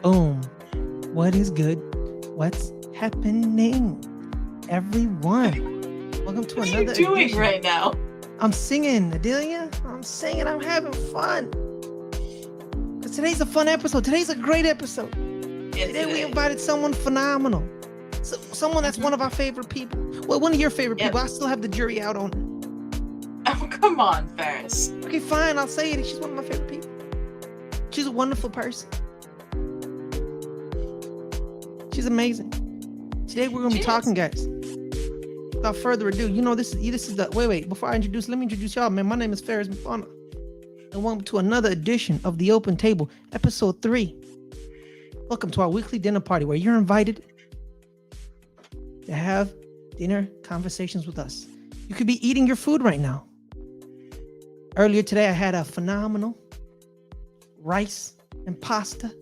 Boom. What is good? What's happening? Everyone. Welcome to What are another you doing edition. right now? I'm singing, Adelia. I'm singing. I'm having fun. Because today's a fun episode. Today's a great episode. Today we invited someone phenomenal. Someone that's one of our favorite people. Well, one of your favorite people. I still have the jury out on her. Oh, come on, Ferris. Okay, fine. I'll say it. She's one of my favorite people. She's a wonderful person. She's amazing. Today we're going to be talking, guys. Without further ado, you know this is the wait. Before I introduce, let me introduce y'all, man. My name is Ferris Muthana, and welcome to another edition of the Open Table, episode 3. Welcome to our weekly dinner party where you're invited to have dinner conversations with us. You could be eating your food right now. Earlier today, I had a phenomenal rice and pasta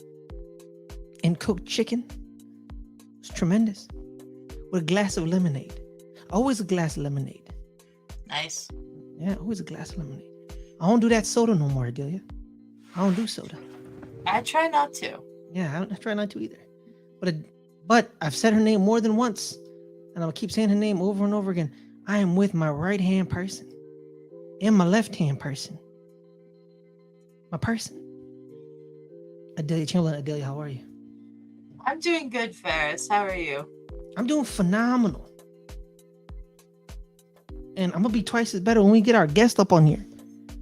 and cooked chicken. It was tremendous. With a glass of lemonade. Always a glass of lemonade. Nice. Yeah, always a glass of lemonade. I don't do that soda no more, Adelia. I don't do soda. I try not to. Yeah, I try not to either. But I've said her name more than once, and I'll keep saying her name over and over again. I am with my right-hand person and my left-hand person. My person. Adelia Chamberlain. Adelia, how are you? I'm doing good, Ferris. How are you? I'm doing phenomenal. And I'm going to be twice as better when we get our guest up on here.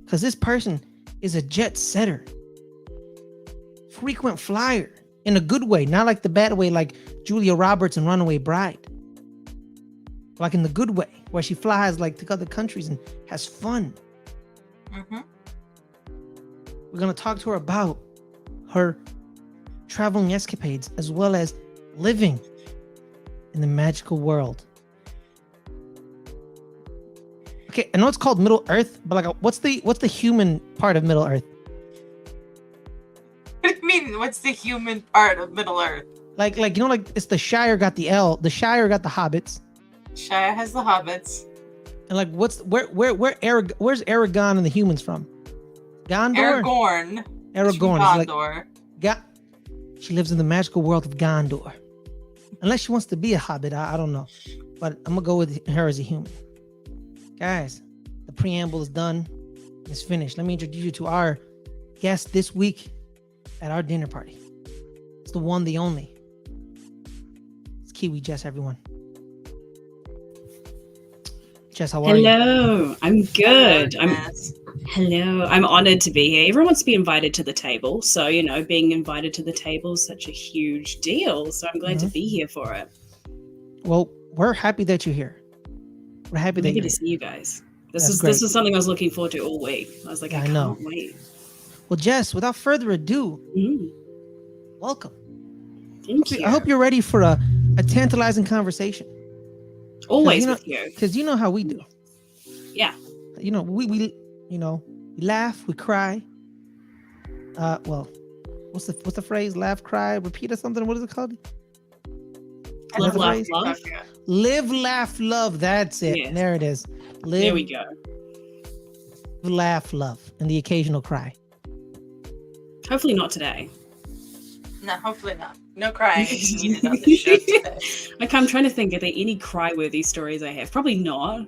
Because this person is a jet setter. Frequent flyer. In a good way. Not like the bad way like Julia Roberts in Runaway Bride. Like in the good way. Where she flies like to other countries and has fun. Mm-hmm. We're going to talk to her about her traveling escapades. As well as living in the magical world. Okay, I know it's called Middle Earth, but like, what's the human part of Middle Earth? What do you mean? What's the human part of Middle Earth? Like you know, like it's the Shire got the Shire got the hobbits. Shire has the hobbits. And like, where's Aragorn and the humans from? Gondor. Gondor. She lives in the magical world of Gondor. Unless she wants to be a hobbit, I don't know. But I'm gonna go with her as a human. Guys, the preamble is done. It's finished. Let me introduce you to our guest this week at our dinner party. It's the one, the only. It's Kiwi Jess, everyone. Jess, how are you? Hello, I'm good. Hello. I'm honored to be here. Everyone wants to be invited to the table. So, you know, being invited to the table is such a huge deal. So I'm glad to be here for it. Well, we're happy that you're here. We're happy that you're to here. see you guys. This is something I was looking forward to all week. I was like, I can't wait. Well, Jess, without further ado, welcome. Thank you. I hope you're ready for a tantalizing conversation. Always with you. Because you know how we do. Yeah. You know, we laugh, we cry. Well, what's the phrase? Laugh, cry, repeat or something? What is it called? Live, laugh, love. Live, laugh, love. That's it. Yes. There it is. Live, there we go. Laugh, love, and the occasional cry. Hopefully not today. No, hopefully not. No crying needed on the show today. Like, I'm trying to think, are there any cry-worthy stories I have? Probably not.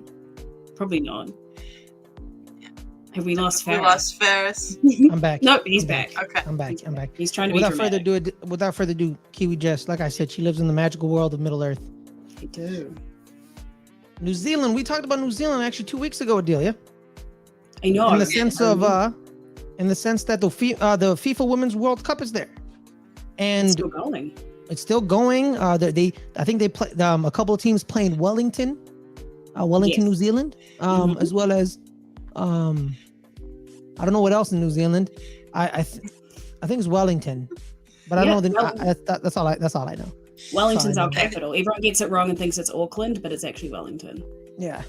Have we lost Ferris? We lost Ferris. I'm back. Nope, he's back. Okay. I'm back. He's trying to be dramatic. Without further ado, Kiwi Jess, like I said, she lives in the magical world of Middle Earth. I do. New Zealand. We talked about New Zealand actually 2 weeks ago, Adelia. I know. In the sense that the FIFA Women's World Cup is there, and it's still going. It's still going. I think they play. A couple of teams playing Wellington, yes. New Zealand, as well as I don't know what else in New Zealand. I think it's Wellington, but I don't know. That's all I know. Wellington's our capital. Everyone gets it wrong and thinks it's Auckland, but it's actually Wellington. Yeah,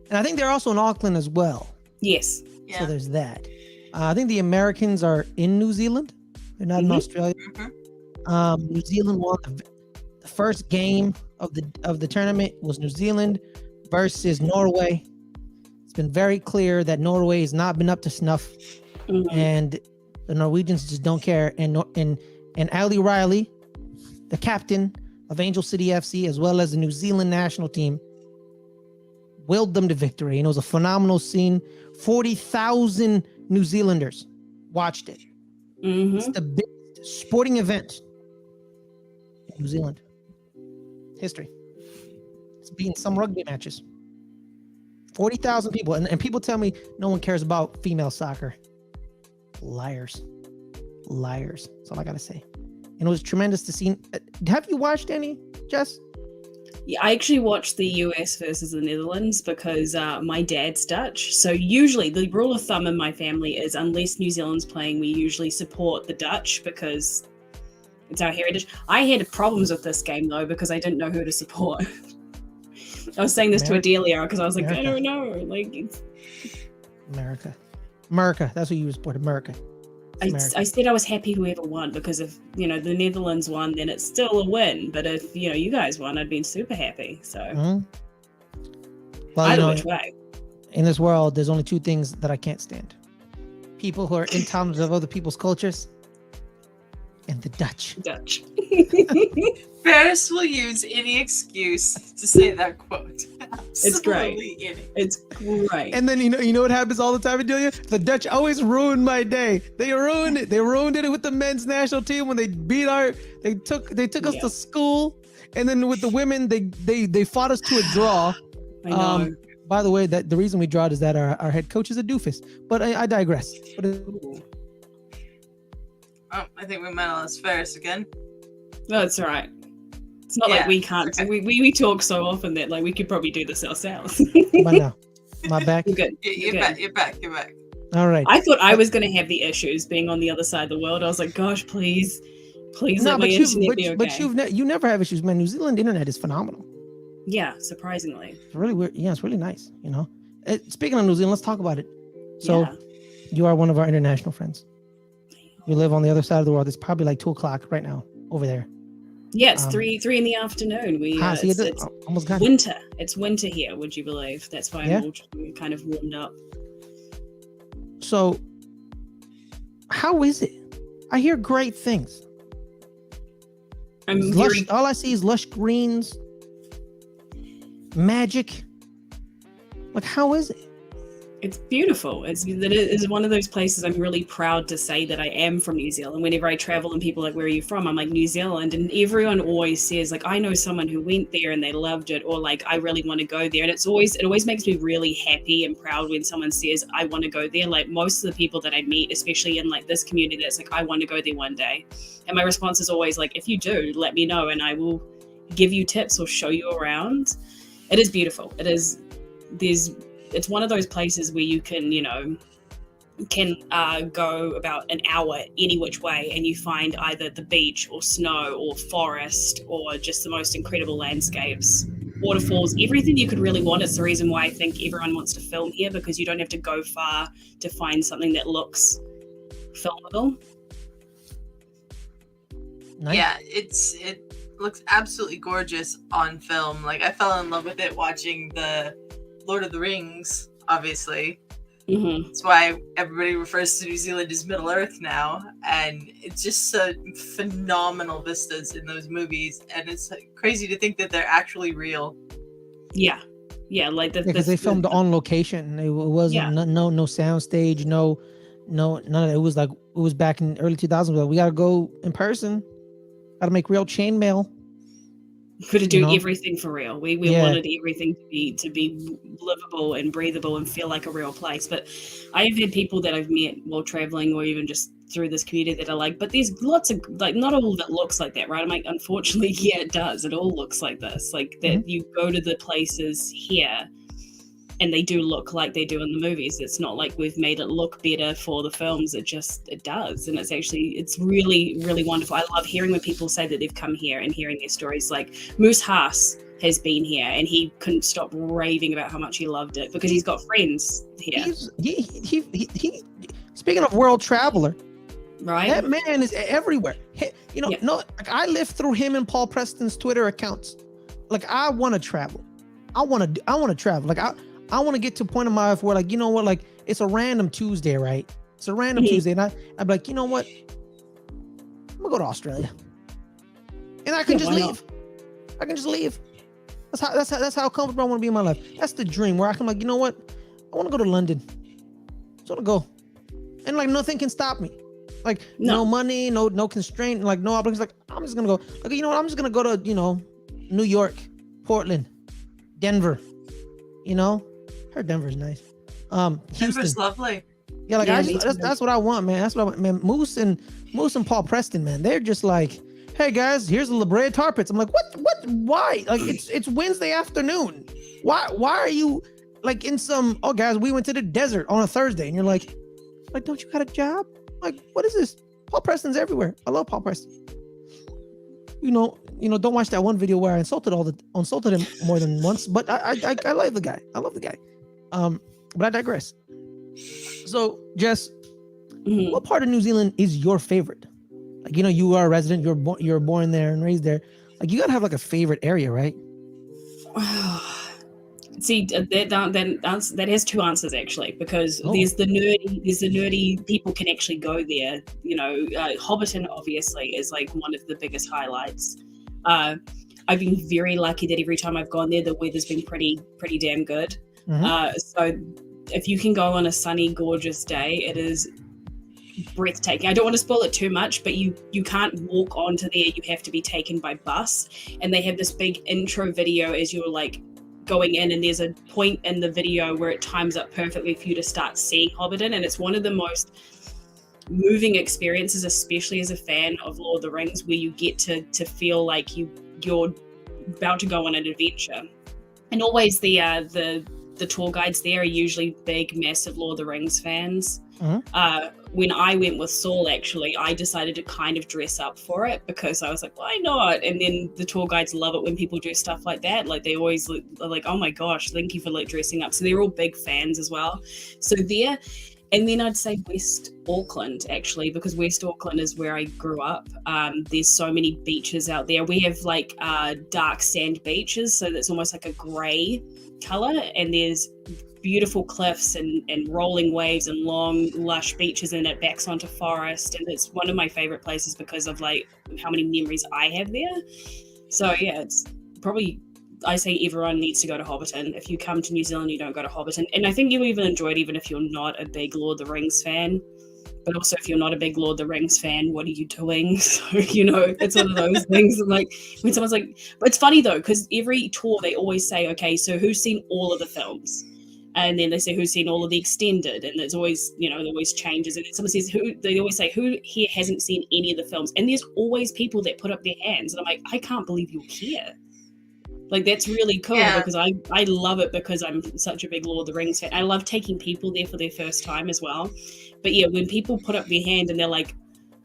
and I think they're also in Auckland as well. Yes. Yeah. So there's that. I think the Americans are in New Zealand. They're not in Australia. New Zealand won the first game of the tournament was New Zealand versus Norway. It's been very clear that Norway has not been up to snuff, and the Norwegians just don't care. And And Ali Riley, the captain of Angel City FC, as well as the New Zealand national team, willed them to victory. And it was a phenomenal scene. 40,000 New Zealanders watched it. It's the biggest sporting event in New Zealand history. It's beaten some rugby matches. 40,000 people. And people tell me no one cares about female soccer. Liars. Liars. That's all I got to say. And it was tremendous to see. Have you watched any, Jess? Yeah, I actually watched the US versus the Netherlands because my dad's Dutch. So usually the rule of thumb in my family is unless New Zealand's playing, we usually support the Dutch because it's our heritage. I had problems with this game though because I didn't know who to support. I was saying this to Adelia because I was like, America. I don't know. Like, it's... America. That's what you support. America. I said I was happy whoever won because if the Netherlands won, then it's still a win. But if you guys won, I'd been super happy. So well, either which way. In this world, there's only two things that I can't stand: people who are in terms of other people's cultures, and the Dutch. Ferris will use any excuse to say that quote. It's great. It's great. And then you know what happens all the time, Adelia? The Dutch always ruin my day. They ruined it. They ruined it with the men's national team when they beat they took us to school, and then with the women they fought us to a draw. I know. By the way, that the reason we drawed is that our head coach is a doofus. But I digress. I think we might have lost Ferris again. No, it's all right. It's not like we can't. Okay. We talk so often that like we could probably do this ourselves. But now, my back. You're good. You're back. All right. I thought I was going to have the issues being on the other side of the world. I was like, gosh, please let my internet be okay. But you never have issues, man. New Zealand internet is phenomenal. Yeah, surprisingly. It's really weird. Yeah, it's really nice. Speaking of New Zealand, let's talk about it. So, you are one of our international friends. You live on the other side of the world. It's probably like 2:00 right now over there. Yeah, it's 3 in the afternoon. It's almost got winter. It's winter here. Would you believe? That's why I'm all kind of warmed up. So, how is it? I hear great things. All I see is lush greens, magic. Like, how is it? It's beautiful. It is one of those places I'm really proud to say that I am from New Zealand. Whenever I travel and people are like, where are you from? I'm like, New Zealand. And everyone always says like, I know someone who went there and they loved it, or like, I really want to go there. And it always makes me really happy and proud when someone says, I want to go there. Like most of the people that I meet, especially in like this community, that's like, I want to go there one day. And my response is always like, if you do, let me know and I will give you tips or show you around. It is beautiful. It's one of those places where you can, go about an hour any which way and you find either the beach or snow or forest or just the most incredible landscapes, waterfalls, everything you could really want. It's the reason why I think everyone wants to film here because you don't have to go far to find something that looks filmable. Nice. Yeah, it looks absolutely gorgeous on film. Like I fell in love with it watching the Lord of the Rings, obviously. Mm-hmm. That's why everybody refers to New Zealand as Middle Earth now, and it's just so phenomenal vistas in those movies, and it's crazy to think that they're actually real. Yeah, like because they filmed on location. It wasn't no sound stage, no none of that. It was back in early 2000s. But we gotta go in person. Gotta make real chainmail. Could have do everything for real. We wanted everything to be livable and breathable and feel like a real place. But I've had people that I've met while traveling or even just through this community that are like, but there's lots of like not all that looks like that, right? I'm like, unfortunately, yeah, it does. It all looks like this. Like that you go to the places here and they do look like they do in the movies. It's not like we've made it look better for the films. It does. And it's really, really wonderful. I love hearing when people say that they've come here and hearing their stories. Like Moose Haas has been here and he couldn't stop raving about how much he loved it because he's got friends here. He speaking of world traveler, right? That man is everywhere. Like I live through him and Paul Preston's Twitter accounts. Like I want to travel. I want to travel. Like I want to get to a point in my life where like, you know what, like it's a random Tuesday, right? It's a random Tuesday. And I'd be like, you know what? I'm gonna go to Australia, and I can just why leave. not? I can just leave. That's how comfortable I want to be in my life. That's the dream where I can like, you know what? I want to go to London. Just want to go, and like nothing can stop me. Like no money, no constraint, like no obligations. Like I'm just gonna go. Like you know what? I'm just gonna go to New York, Portland, Denver. Heard Denver's nice. Houston. Denver's lovely. Yeah, like that's what I want, man. That's what I want, man. Moose and Paul Preston, man. They're just like, hey guys, here's the La Brea Tar Pits. I'm like, what? Why? Like it's Wednesday afternoon. Why are you like in some? Oh guys, we went to the desert on a Thursday, and you're like, don't you got a job? Like, what is this? Paul Preston's everywhere. I love Paul Preston. Don't watch that one video where I insulted him more than once. But I like the guy. I love the guy. But I digress. So, Jess, what part of New Zealand is your favorite? Like, you are a resident. You're born there and raised there. Like, you gotta have like a favorite area, right? See, that has two answers actually, because there's the nerdy people can actually go there. Hobbiton obviously is like one of the biggest highlights. I've been very lucky that every time I've gone there, the weather's been pretty damn good. So if you can go on a sunny, gorgeous day, it is breathtaking. I don't want to spoil it too much, but you can't walk onto there. You have to be taken by bus, and they have this big intro video as you're like going in, and there's a point in the video where it times up perfectly for you to start seeing Hobbiton, and it's one of the most moving experiences, especially as a fan of Lord of the Rings, where you get to feel like you're about to go on an adventure. And always the tour guides there are usually big, massive Lord of the Rings fans. When I went with Saul, actually, I decided to kind of dress up for it because I was like, why not? And then the tour guides love it when people do stuff like that. Like they always are like, oh my gosh, thank you for like dressing up. So they're all big fans as well. So there. And then I'd say West Auckland, actually, because West Auckland is where I grew up. There's so many beaches out there. We have like dark sand beaches, so that's almost like a grey colour. And there's beautiful cliffs and rolling waves and long, lush beaches, and it backs onto forest. And it's one of my favourite places because of like how many memories I have there. So yeah, it's probably... I say everyone needs to go to Hobbiton. If you come to New Zealand, you don't go to Hobbiton. And I think you'll even enjoy it even if you're not a big Lord of the Rings fan. But also, if you're not a big Lord of the Rings fan, what are you doing? So, it's one of those things. Like, when someone's like... But it's funny, though, because every tour, they always say, okay, so who's seen all of the films? And then they say, who's seen all of the extended? And it's always, it always changes. And someone says, they always say, who here hasn't seen any of the films? And there's always people that put up their hands. And I'm like, I can't believe you care. Like, that's really cool because I love it because I'm such a big Lord of the Rings fan. I love taking people there for their first time as well. But yeah, when people put up their hand and they're like,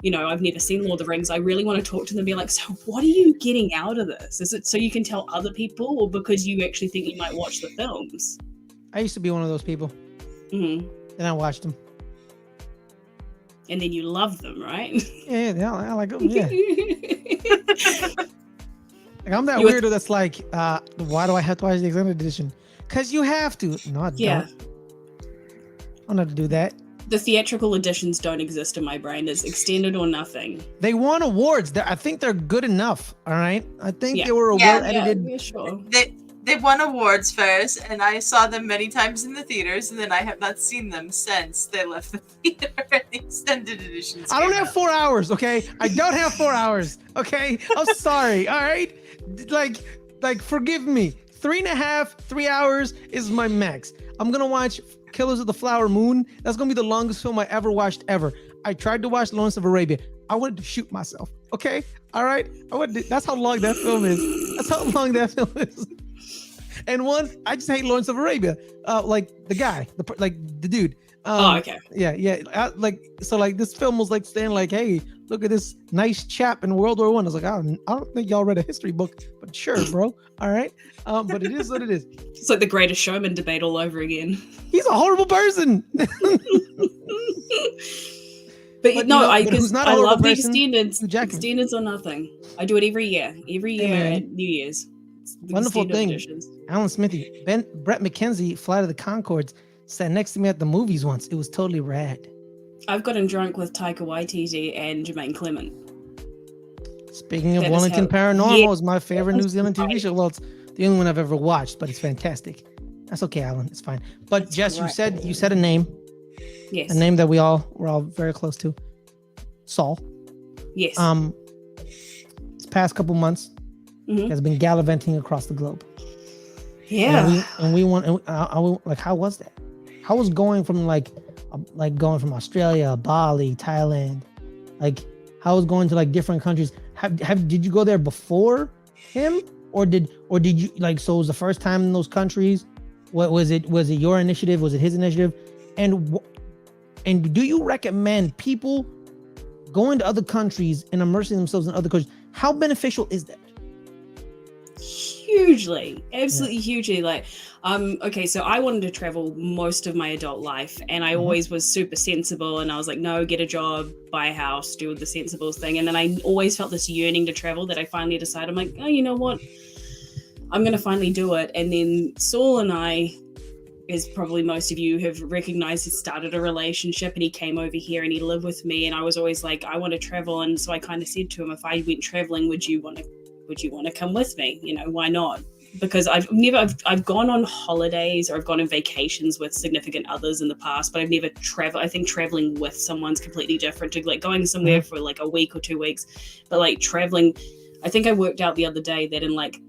I've never seen Lord of the Rings, I really want to talk to them and be like, so what are you getting out of this? Is it so you can tell other people or because you actually think you might watch the films? I used to be one of those people. And I watched them. And then you love them, right? Yeah, I like them, yeah. Like, I'm that weirdo that's like, why do I have to watch the extended edition? Because you have to. No, I don't. I don't have to do that. The theatrical editions don't exist in my brain. It's extended or nothing. They won awards. I think they're good enough. All right. I think they were well-edited. Yeah, sure. They won awards first, and I saw them many times in the theaters, and then I have not seen them since they left the theater and the extended editions. I don't have 4 hours, okay? I don't have 4 hours, okay? I'm sorry, all right? Like, forgive me. 3 hours is my max. I'm gonna watch Killers of the Flower Moon. That's gonna be the longest film I ever watched ever. I tried to watch Lawrence of Arabia. I wanted to shoot myself, okay? All right? That's how long that film is. That's how long that film is. And I just hate Lawrence of Arabia. Like the guy, the dude. Okay. Yeah. This film was like saying like, hey, look at this nice chap in World War I. I was like, I don't think y'all read a history book, but sure, bro. All right. But it is what it is. It's like the Greatest Showman debate all over again. He's a horrible person. But no, I love the extended. Extendeds or nothing. I do it every year. Every year at New Year's. Wonderful thing. Editions. Alan Smithy, Brett McKenzie, Flight of the Conchords, sat next to me at the movies once. It was totally rad. I've gotten drunk with Taika Waititi and Jermaine Clement. Speaking of That is Wellington how- Paranormal, Yeah. is my favorite New Zealand TV show. Well, it's the only one I've ever watched, but it's fantastic. That's okay, Alan. It's fine. But That's Jess, correct. you said a name Yes. that we're all very close to. Saul. Yes. This past couple months Mhm. has been gallivanting across the globe. Yeah. And we want like, how was that? How was going from going from Australia, Bali, Thailand, like how was going to like different countries? Did you go there before him, or did you like, so it was the first time in those countries? What was it your initiative? Was it his initiative? And do you recommend people going to other countries and immersing themselves in other countries? How beneficial is that? Hugely, absolutely hugely. Like, okay, so I wanted to travel most of my adult life, and I always was super sensible, and I was like, no, get a job, buy a house, do the sensible thing. And then I always felt this yearning to travel that I finally decided, I'm like, oh, you know what, I'm gonna finally do it. And then Saul and I, as probably most of you have recognized, he started a relationship, and he came over here and he lived with me, and I was always like, I want to travel. And so I kind of said to him, if I went traveling, would you want to come with me? You know, why not? Because I've gone on holidays, or I've gone on vacations with significant others in the past, but I've never traveled. I think traveling with someone's completely different to like going somewhere for like a week or 2 weeks. But like traveling, I think I worked out the other day that in like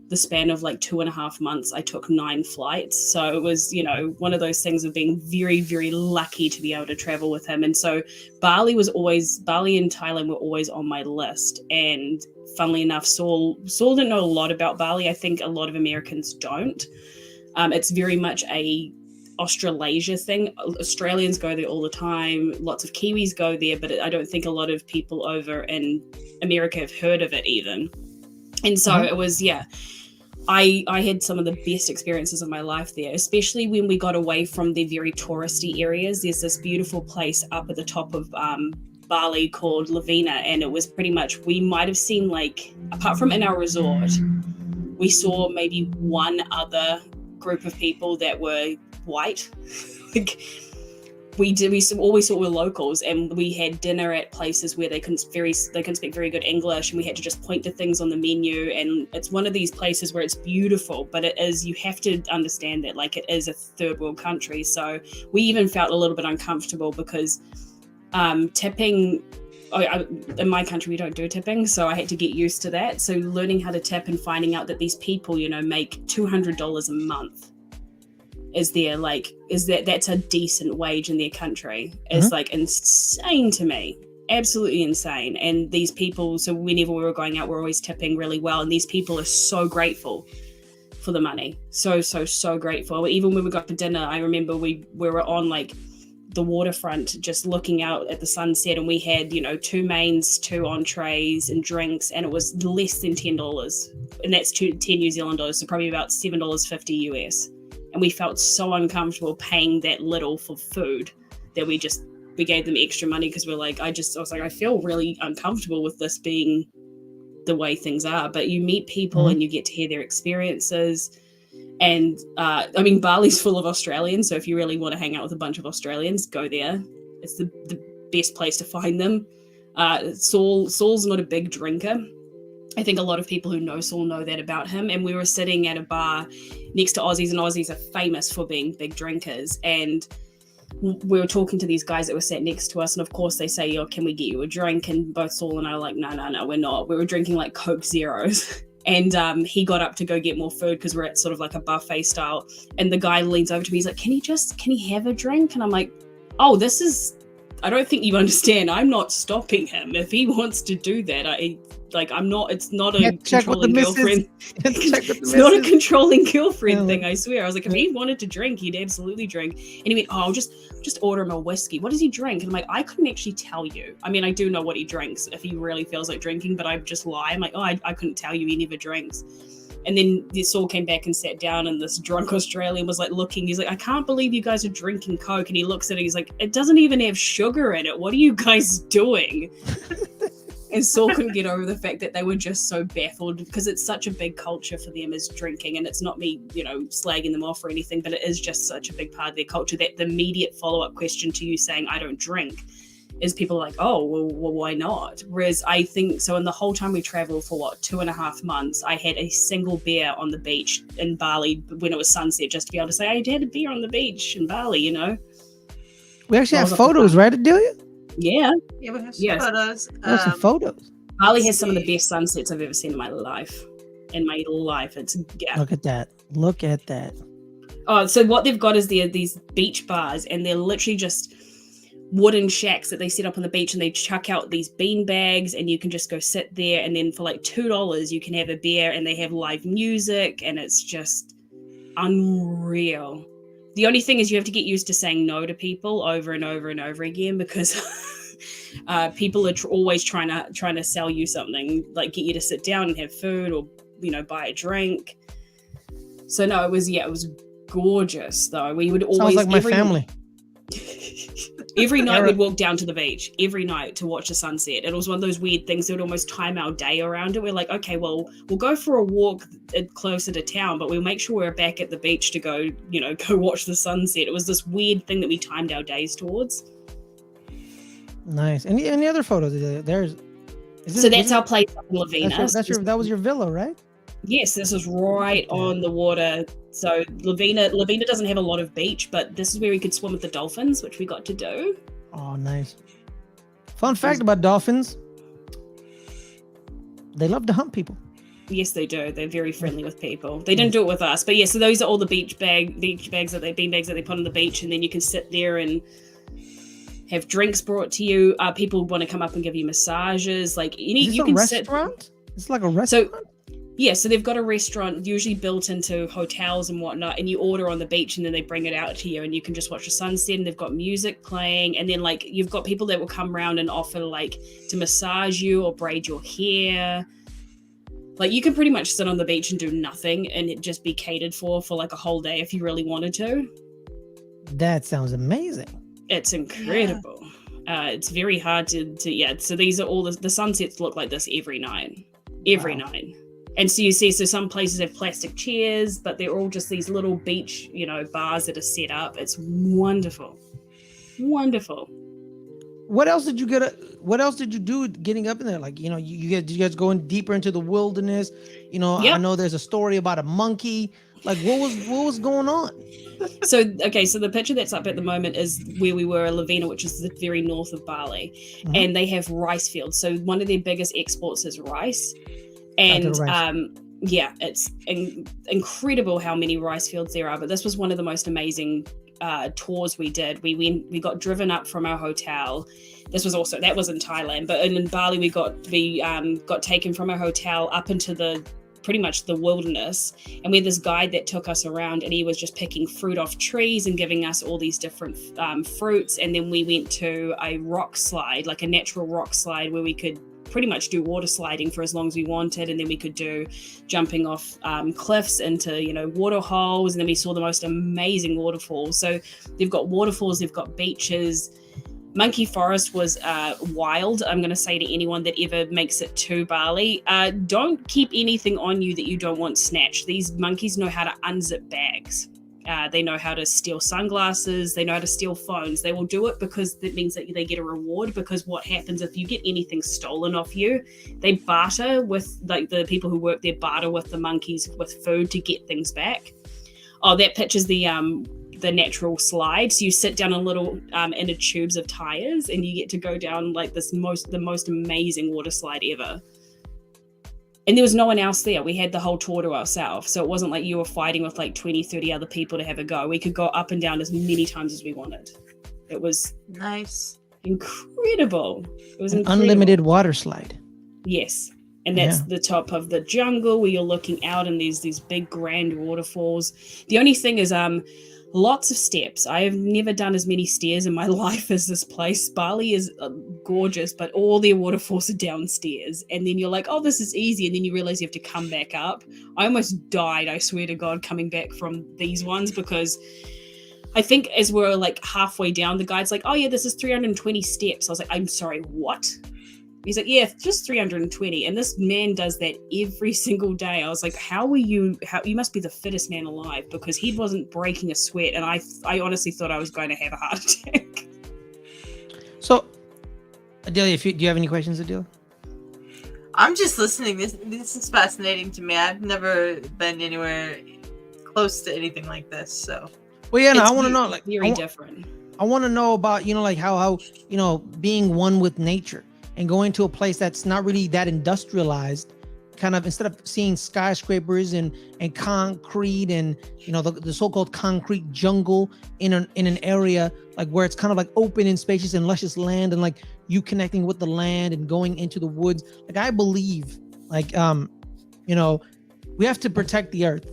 the span of like 2.5 months, I took 9 flights. So it was, you know, one of those things of being very, very lucky to be able to travel with him. And so Bali and Thailand were always on my list. And funnily enough, Saul didn't know a lot about Bali. I think a lot of Americans don't. It's very much a Australasia thing. Australians go there all the time. Lots of Kiwis go there, but I don't think a lot of people over in America have heard of it even. And so it was, I had some of the best experiences of my life there, especially when we got away from the very touristy areas. There's this beautiful place up at the top of Bali called Lavina, and it was pretty much, we might have seen, like, apart from in our resort, we saw maybe one other group of people that were white. Like, all we saw were locals, and we had dinner at places where they couldn't speak very good English, and we had to just point to things on the menu. And it's one of these places where it's beautiful, but you have to understand that, like, it is a third world country. So we even felt a little bit uncomfortable because tipping, in my country we don't do tipping, so I had to get used to that. So learning how to tip and finding out that these people, you know, make $200 a month that's a decent wage in their country is like insane to me. Absolutely insane. And these people, so whenever we were going out, we're always tipping really well, and these people are so grateful for the money. So grateful. Even when we got for dinner, I remember we were on like the waterfront just looking out at the sunset, and we had, you know, 2 mains, 2 entrees and drinks, and it was less than $10, and that's 10 New Zealand dollars, so probably about $7.50 US. And we felt so uncomfortable paying that little for food that we gave them extra money, because we're like, I was like, I feel really uncomfortable with this being the way things are. But you meet people and you get to hear their experiences. And I mean, Bali's full of Australians, so if you really want to hang out with a bunch of Australians, go there. It's the best place to find them. Saul's not a big drinker. I think a lot of people who know Saul know that about him. And we were sitting at a bar next to Aussies, and Aussies are famous for being big drinkers. And we were talking to these guys that were sat next to us, and of course they say, "Oh, can we get you a drink?" And both Saul and I were like, no, we're not. We were drinking like Coke Zeros. And he got up to go get more food because we're at sort of like a buffet style. And the guy leans over to me, he's like, can he have a drink? And I'm like, oh, I don't think you understand. I'm not stopping him. If he wants to do that, it's not a controlling girlfriend. It's not a controlling girlfriend thing, I swear. I was like, if he wanted to drink, he'd absolutely drink. And he went, oh, I'll just order him a whiskey. What does he drink? And I'm like, I couldn't actually tell you. I mean, I do know what he drinks if he really feels like drinking, but I just lie. I'm like, oh, I couldn't tell you, he never drinks. And then Saul came back and sat down, and this drunk Australian was like looking, he's like, I can't believe you guys are drinking Coke. And he looks at it, he's like, it doesn't even have sugar in it. What are you guys doing? And Saul couldn't get over the fact that they were just so baffled, because it's such a big culture for them is drinking. And it's not me, you know, slagging them off or anything, but it is just such a big part of their culture that the immediate follow-up question to you saying, I don't drink, is people are like, oh, well, why not? Whereas I think, so in the whole time we traveled for 2.5 months, I had a single beer on the beach in Bali when it was sunset, just to be able to say, I had a beer on the beach in Bali, you know? We actually have photos, right, Adelia? Yeah. Yeah, we have some photos. Some photos. Bali has some of the best sunsets I've ever seen in my life. It's, yeah. Look at that. Look at that. Oh, so what they've got is these beach bars, and they're literally just wooden shacks that they set up on the beach, and they chuck out these bean bags, and you can just go sit there, and then for like $2 you can have a beer, and they have live music, and it's just unreal. The only thing is you have to get used to saying no to people over and over and over again, because people are always trying to sell you something, like get you to sit down and have food, or buy a drink. So no, it was gorgeous though. We would always, sounds like my family. Every night we'd walk down to the beach every night to watch the sunset. It was one of those weird things that would almost time our day around it. We're like, okay, well, we'll go for a walk closer to town, but we'll make sure we're back at the beach to go watch the sunset. It was this weird thing that we timed our days towards. Nice. Any other photos? That's our place in Lavina. That was your villa, right? Yes, this is right on the water. So Lavina doesn't have a lot of beach, but this is where we could swim with the dolphins, which we got to do. Oh, nice. Fun fact about dolphins. They love to hunt people. Yes, they do. They're very friendly with people. They didn't do it with us, but yeah, so those are all the bean bags that they put on the beach, and then you can sit there and have drinks brought to you. People want to come up and give you massages. Like you can sit. It's like a restaurant. So they've got a restaurant usually built into hotels and whatnot, and you order on the beach, and then they bring it out to you, and you can just watch the sunset, and they've got music playing, and then like you've got people that will come around and offer like to massage you or braid your hair. Like you can pretty much sit on the beach and do nothing, and it just be catered for like a whole day if you really wanted to. That sounds amazing. It's incredible. Yeah. It's very hard to. So these are all the sunsets look like this every night. Night. And so you see, some places have plastic chairs, but they're all just these little beach, bars that are set up. It's wonderful. Wonderful. What else did you do getting up in there? Like, you guys going deeper into the wilderness? Yep. I know there's a story about a monkey. Like, what was going on? So the picture that's up at the moment is where we were in Lavina, which is the very north of Bali. Mm-hmm. And they have rice fields. So one of their biggest exports is rice. And it's incredible how many rice fields there are. But this was one of the most amazing tours we did. We got driven up from our hotel. That was in Thailand, but in Bali we got taken from our hotel up into pretty much the wilderness, and we had this guide that took us around, and he was just picking fruit off trees and giving us all these different fruits. And then we went to a rock slide, like a natural rock slide, where we could pretty much do water sliding for as long as we wanted, and then we could do jumping off cliffs into water holes, and then we saw the most amazing waterfalls. So they've got waterfalls, they've got beaches. Monkey Forest was wild. I'm going to say to anyone that ever makes it to Bali, don't keep anything on you that you don't want snatched. These monkeys know how to unzip bags. They know how to steal sunglasses. They know how to steal phones. They will do it because that means that they get a reward, because what happens if you get anything stolen off you, they barter with, like, the people who work there barter with the monkeys with food to get things back. Oh, that picture's the natural slide. So you sit down on little inner tubes of tires, and you get to go down like the most amazing water slide ever. And there was no one else there. We had the whole tour to ourselves. So it wasn't like you were fighting with like 20, 30 other people to have a go. We could go up and down as many times as we wanted. It was nice. Incredible. It was an incredible. Unlimited water slide. Yes. And that's the top of the jungle where you're looking out, and there's these big grand waterfalls. The only thing is lots of steps. I have never done as many stairs in my life as this place. Bali is gorgeous, but all their waterfalls are downstairs. And then you're like, oh, this is easy. And then you realize you have to come back up. I almost died, I swear to God, coming back from these ones, because I think as we're like halfway down, the guide's like, oh yeah, this is 320 steps. I was like, I'm sorry, what? He's like, yeah, just 320. And this man does that every single day. I was like, you must be the fittest man alive, because he wasn't breaking a sweat. And I honestly thought I was going to have a heart attack. So Adelia, do you have any questions, Adelia? I'm just listening. This is fascinating to me. I've never been anywhere close to anything like this. So, well, yeah, no, I want to know, like, very different. I want to know about, like how being one with nature and going to a place that's not really that industrialized, kind of, instead of seeing skyscrapers and concrete and the so-called concrete jungle in an area like where it's kind of like open and spacious and luscious land, and like you connecting with the land and going into the woods. Like, I believe, like, we have to protect the earth,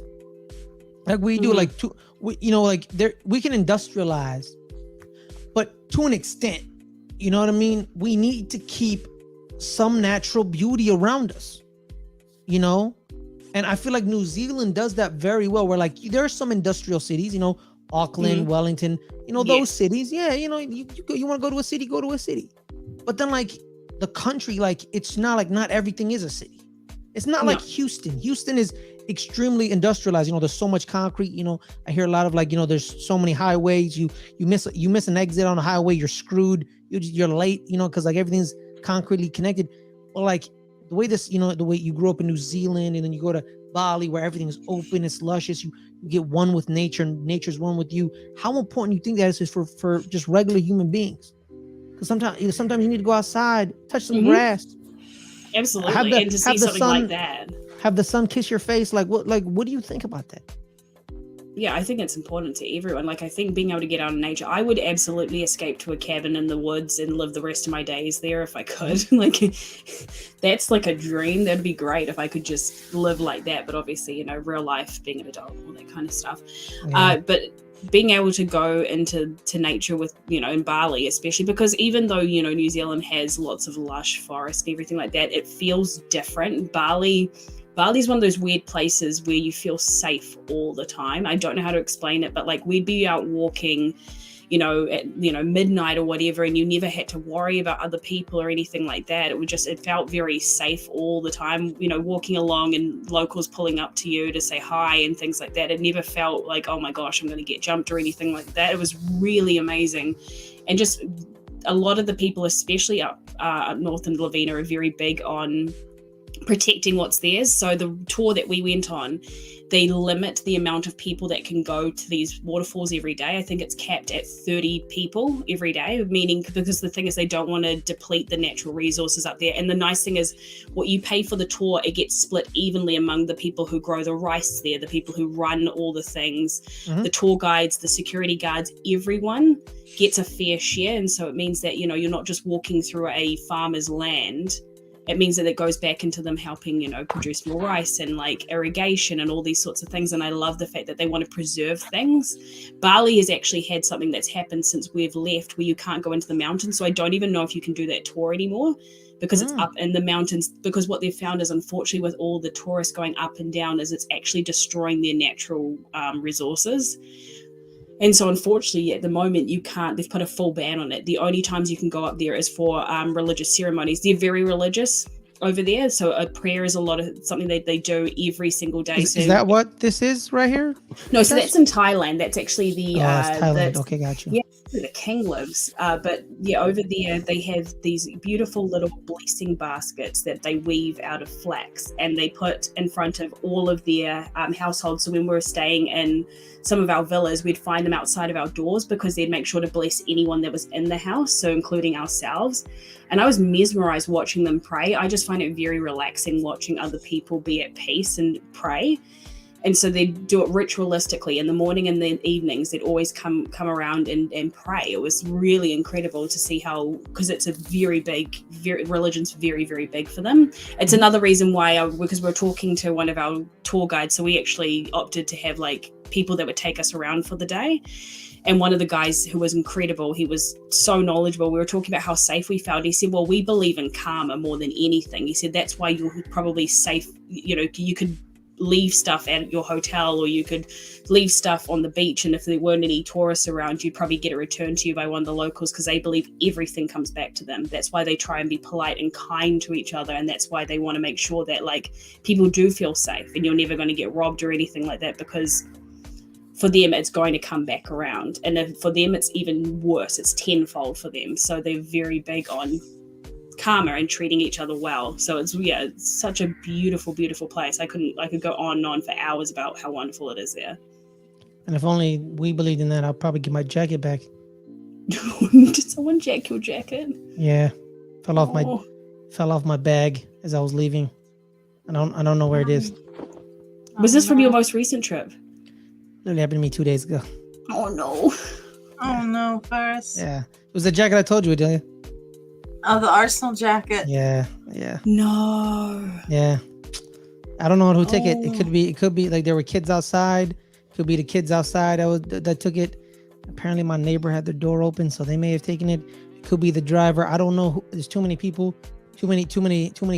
like we do. Like, we can industrialize, but to an extent, you know what I mean? We need to keep some natural beauty around us, and I feel like New Zealand does that very well, where like there are some industrial cities, Auckland, Wellington, those cities. Yeah, you want to go to a city, go to a city. But then, like, the country, like, it's not everything is a city. It's not like Houston. Houston is extremely industrialized. There's so much concrete. I hear a lot of, like, there's so many highways. You miss an exit on a highway, you're screwed. You're late. Because like everything's concretely connected. Well, like the way the way you grew up in New Zealand, and then you go to Bali where everything's open, it's luscious. You get one with nature, and nature's one with you. How important do you think that is for just regular human beings? Because sometimes you need to go outside, touch some grass. Absolutely, and to see something like that. Have the sun kiss your face. Like, what do you think about that? Yeah, I think it's important to everyone. Like, I think being able to get out in nature, I would absolutely escape to a cabin in the woods and live the rest of my days there if I could. Like, that's like a dream. That'd be great if I could just live like that. But obviously, real life, being an adult, all that kind of stuff. Yeah. But being able to go into nature with, in Bali, especially because even though, New Zealand has lots of lush forest and everything like that, it feels different. Bali's one of those weird places where you feel safe all the time. I don't know how to explain it, but like we'd be out walking, at midnight or whatever, and you never had to worry about other people or anything like that. It felt very safe all the time, walking along and locals pulling up to you to say hi and things like that. It never felt like, oh my gosh, I'm going to get jumped or anything like that. It was really amazing. And just a lot of the people, especially up north in Lavina, are very big on protecting what's theirs. So the tour that we went on, they limit the amount of people that can go to these waterfalls every day. I think it's capped at 30 people every day, meaning because the thing is they don't want to deplete the natural resources up there. And the nice thing is what you pay for the tour, it gets split evenly among the people who grow the rice there, the people who run all the things, the tour guides, the security guards, everyone gets a fair share. And so it means that, you're not just walking through a farmer's land. It means that it goes back into them helping, produce more rice and like irrigation and all these sorts of things. And I love the fact that they want to preserve things. Bali has actually had something that's happened since we've left where you can't go into the mountains. So I don't even know if you can do that tour anymore because it's up in the mountains. Because what they've found is, unfortunately, with all the tourists going up and down, is it's actually destroying their natural resources. And so, unfortunately, at the moment, you can't. They've put a full ban on it. The only times you can go up there is for religious ceremonies. They're very religious over there. So a prayer is something that they do every single day. Is that what this is right here? No, so that's in Thailand. That's actually the... that's Thailand. Okay, got you. Yeah, where the king lives. But yeah, over there, they have these beautiful little blessing baskets that they weave out of flax, and they put in front of all of their households. So when we were staying in some of our villas, we'd find them outside of our doors because they'd make sure to bless anyone that was in the house, so including ourselves. And I was mesmerized watching them pray. I just find it very relaxing watching other people be at peace and pray. And so they'd do it ritualistically in the morning and the evenings. They'd always come around and pray. It was really incredible to see how, because it's a very big, religion's very, very big for them. It's another reason why, because we're talking to one of our tour guides, so we actually opted to have like people that would take us around for the day. And one of the guys who was incredible, he was so knowledgeable. We were talking about how safe we felt. He said, well, we believe in karma more than anything. He said, that's why you're probably safe. You could leave stuff at your hotel, or you could leave stuff on the beach, and if there weren't any tourists around, you'd probably get it returned to you by one of the locals, because they believe everything comes back to them. That's why they try and be polite and kind to each other, and that's why they want to make sure that like people do feel safe and you're never going to get robbed or anything like that, because for them it's going to come back around. And if for them it's even worse, it's tenfold for them. So they're very big on calmer and treating each other well. So it's such a beautiful, beautiful place. I could go on and on for hours about how wonderful it is there. And if only we believed in that, I'll probably get my jacket back. Did someone jack your jacket? Yeah, fell off my bag as I was leaving. I don't know where it is. Was this from your most recent trip? Literally happened to me 2 days ago. Oh no. Oh no, Ferris. Yeah, it was the jacket I told you, Adelia. Oh, the Arsenal jacket. Yeah. No. Yeah. I don't know who took it. It could be like there were kids outside. Could be the kids outside that took it. Apparently my neighbor had their door open, so they may have taken it. It could be the driver. I don't know. There's too many people, too many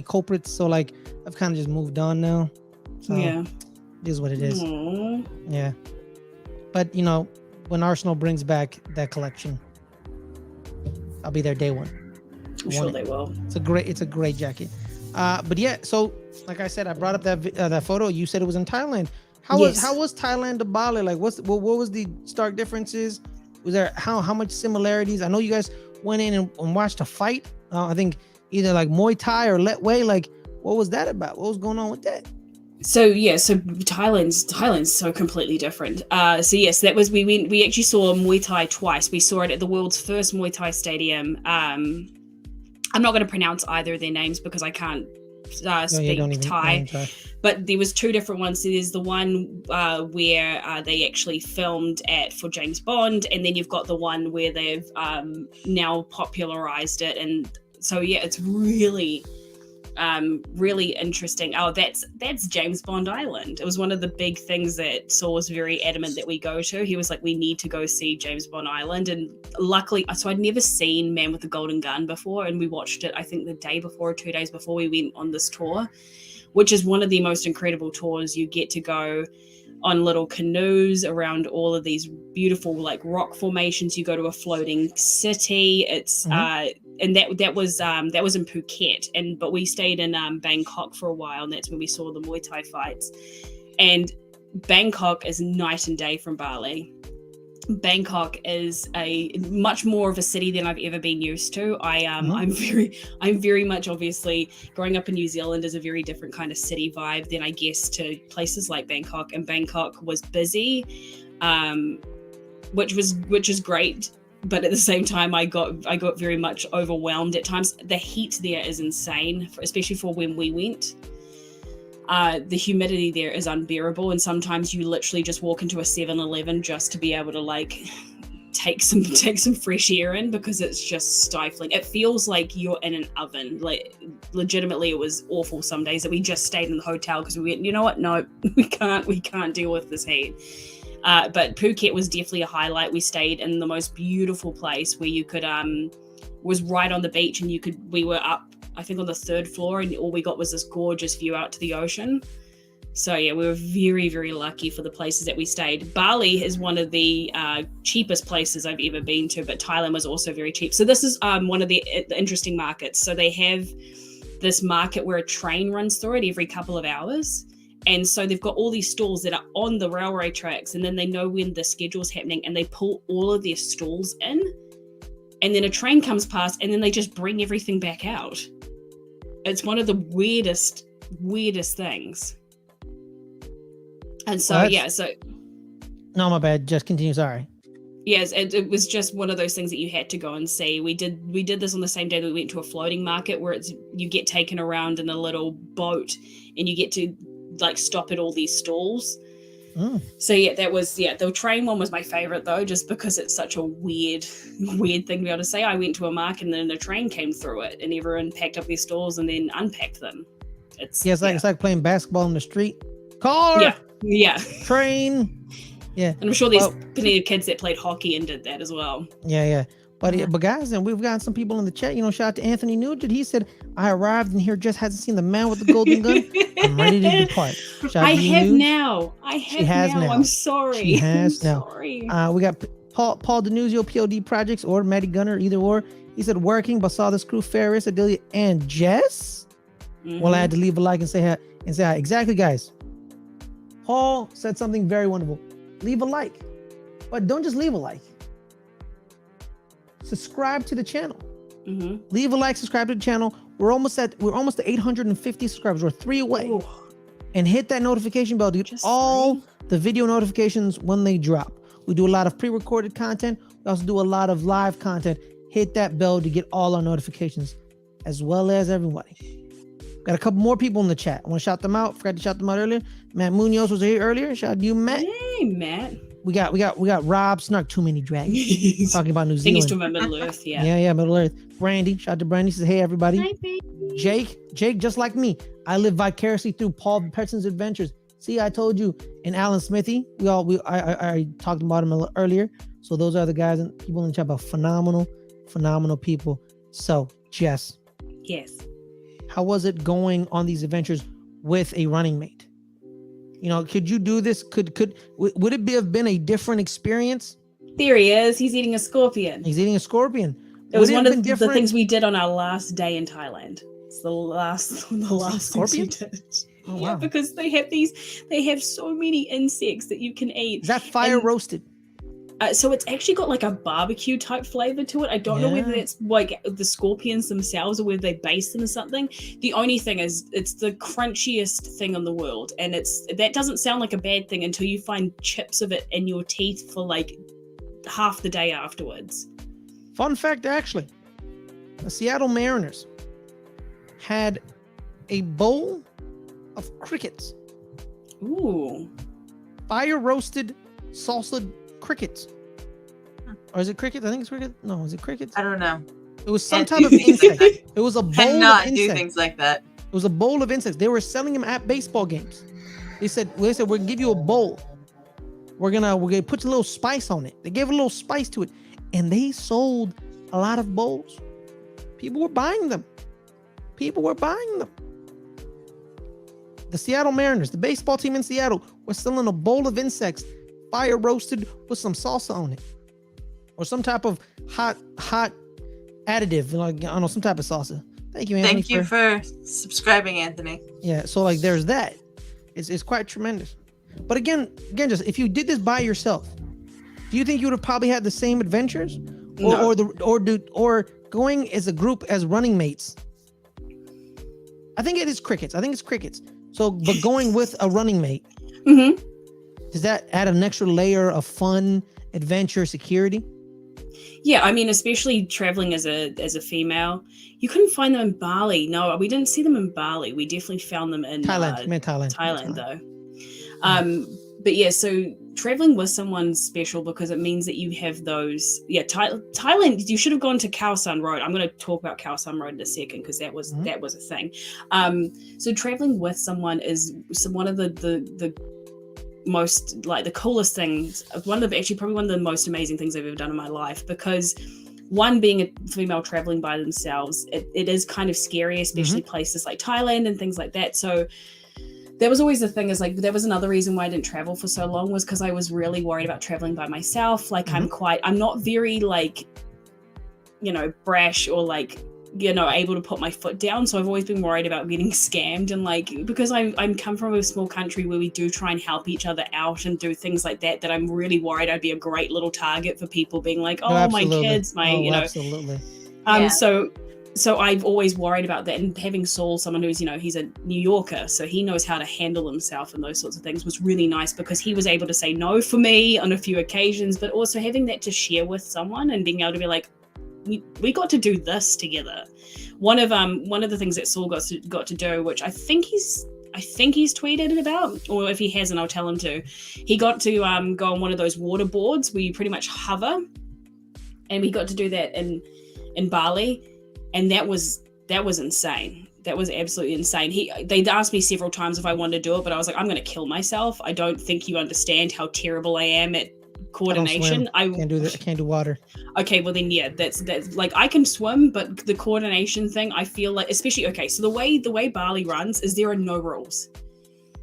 culprits. So like I've kind of just moved on now. So yeah. It is what it is. Aww. Yeah. But when Arsenal brings back that collection, I'll be there day one. I'm sure they will. It's a great jacket. But yeah, so like I said, I brought up that photo. You said it was in Thailand. How was Thailand to Bali? Like what was the stark differences? Was there how much similarities? I know you guys went in and watched a fight. I think either like Muay Thai or Let Way. Like what was that about? What was going on with that? So Thailand's so completely different. So yes, that was we actually saw Muay Thai twice. We saw it at the world's first Muay Thai stadium. I'm not going to pronounce either of their names because I can't speak Thai. But there was two different ones. So there's the one where they actually filmed for James Bond, and then you've got the one where they've now popularized it. And so yeah, it's really interesting. Oh, that's James Bond Island. It was one of the big things that Saul was very adamant that we go to. He was like, we need to go see James Bond Island. And luckily, so I'd never seen Man with the Golden Gun before, and we watched it I think the day before or 2 days before we went on this tour, which is one of the most incredible tours. You get to go on little canoes around all of these beautiful like rock formations. You go to a floating city. It's and that was in Phuket, but we stayed in Bangkok for a while, and that's when we saw the Muay Thai fights. And Bangkok is night and day from Bali. Bangkok is a much more of a city than I've ever been used to. I'm very much, obviously, growing up in New Zealand is a very different kind of city vibe than I guess to places like Bangkok. And Bangkok was busy, which is great. But at the same time, I got very much overwhelmed at times. The heat there is insane, especially for when we went. The humidity there is unbearable, and sometimes you literally just walk into a 7-Eleven just to be able to like take some fresh air in, because it's just stifling. It feels like you're in an oven. Like legitimately, it was awful some days that we just stayed in the hotel because we went, you know what? No, we can't deal with this heat. But Phuket was definitely a highlight. We stayed in the most beautiful place where you could was right on the beach, and we were up I think on the 3rd floor, and all we got was this gorgeous view out to the ocean. So yeah, we were very, very lucky for the places that we stayed. Bali is one of the cheapest places I've ever been to, but Thailand was also very cheap. So this is one of the interesting markets. So they have this market where a train runs through it every couple of hours. And so they've got all these stalls that are on the railway tracks, and then they know when the schedule's happening, and they pull all of their stalls in, and then a train comes past, and then they just bring everything back out. It's one of the weirdest things. And so, No, my bad. Just continue. Sorry. Yes, it was just one of those things that you had to go and see. We did this on the same day that we went to a floating market where you get taken around in a little boat, and you get to like stop at all these stalls. So yeah, the train one was my favorite though, just because it's such a weird thing to be able to say. I went to a market and then a train came through it, and everyone packed up their stalls and then unpacked them. It's like playing basketball in the street. Car, train, yeah. And I'm sure there's plenty of kids that played hockey and did that as well. Yeah. But guys, and we've got some people in the chat. Shout out to Anthony Nugent. He said, "I arrived and here just hasn't seen the man with the golden gun. I'm ready to depart." I have now. I'm sorry. She has now. Sorry. We got Paul Denuzio, POD Projects, or Matty Gunner, either or. He said, "Working, but saw this crew: Ferris, Adelia, and Jess." Well, I had to leave a like and say hi. Exactly, guys. Paul said something very wonderful. Leave a like, but don't just leave a like. Subscribe to the channel. Leave a like, subscribe to the channel. We're almost at 850 subscribers. We're 3 away. Ooh. And hit that notification bell to get Just all 3? the video notifications when they drop. We do a lot of pre-recorded content. We also do a lot of live content. Hit that bell to get all our notifications, as well as everybody. Got a couple more people in the chat. I want to shout them out. Forgot to shout them out earlier. Matt Munoz was here earlier. Shout out to you, Matt. Hey, Matt. We got Rob Snark, Too Many Dragons. Talking about New I think he's Zealand. talking about Middle Earth, yeah. Yeah, Middle Earth. Brandy, shout out to Brandy. Says, hey everybody. Hi, baby. Jake, just like me, I live vicariously through Paul Peterson's adventures. See, I told you. And Alan Smithy, I talked about him earlier. So those are the guys and people in the chat about phenomenal people. So, Jess. Yes. How was it going on these adventures with a running mate? Could you do this? Would it have been a different experience? There he is. He's eating a scorpion. He's eating a scorpion. It was one of the things we did on our last day in Thailand. It's the last things we did. Oh, wow. Yeah, because they have so many insects that you can eat. Is that fire roasted? So it's actually got like a barbecue type flavor to it. I don't know whether it's like the scorpions themselves or whether they base them or something. The only thing is it's the crunchiest thing in the world. And that doesn't sound like a bad thing until you find chips of it in your teeth for like half the day afterwards. Fun fact, actually, the Seattle Mariners had a bowl of crickets. Ooh. Fire roasted salsa crickets. Or is it crickets? I think it's crickets. No, is it crickets? I don't know. It was some type of insect. It was a bowl Cannot of do insects. things like that. It was a bowl of insects. They were selling them at baseball games. They said we're gonna give you a bowl. We're gonna put a little spice on it. They gave a little spice to it, and they sold a lot of bowls. People were buying them. The Seattle Mariners, the baseball team in Seattle, were selling a bowl of insects, fire roasted with some salsa on it, or some type of hot additive, like I don't know, some type of salsa. Thank you, Anthony. Thank you for subscribing, Anthony. Yeah, so like there's that. It's quite tremendous. But again, just if you did this by yourself, do you think you would have probably had the same adventures, or going as a group as running mates? I think it's crickets. So, but going with a running mate, does that add an extra layer of fun, adventure, security? Yeah, I mean, especially traveling as a female, you couldn't find them in Bali. No, we didn't see them in Bali. We definitely found them in Thailand, though. But yeah, so traveling with someone's special because it means that you have those. Yeah, Thailand. You should have gone to Khao San Road. I'm going to talk about Khao San Road in a second because that was a thing. So traveling with someone is one of the most, like, the coolest things. Probably one of the most amazing things I've ever done in my life, because one, being a female traveling by themselves, it is kind of scary, especially places like Thailand and things like that. So that was always the thing, is like, that was another reason why I didn't travel for so long, was because I was really worried about traveling by myself. Like, I'm not very, like, brash or, like, able to put my foot down. So I've always been worried about getting scammed, and, like, because I'm come from a small country where we do try and help each other out and do things like that, that I'm really worried I'd be a great little target for people being like, my kids, Absolutely. So I've always worried about that, and having Saul, someone who's, he's a New Yorker, so he knows how to handle himself and those sorts of things, was really nice, because he was able to say no for me on a few occasions, but also having that to share with someone and being able to be like, we got to do this together. One of the things that Saul got to do, which I think he's tweeted it about, or if he hasn't, I'll tell him to. He got to go on one of those water boards where you pretty much hover, and we got to do that in Bali. And that was insane. That was absolutely insane. They'd asked me several times if I wanted to do it, but I was like, I'm going to kill myself. I don't think you understand how terrible I am at coordination. I can't do that. I can't do water. Okay, well then, yeah, that's like, I can swim, but the coordination thing, I feel like, especially, okay, so the way Bali runs is there are no rules.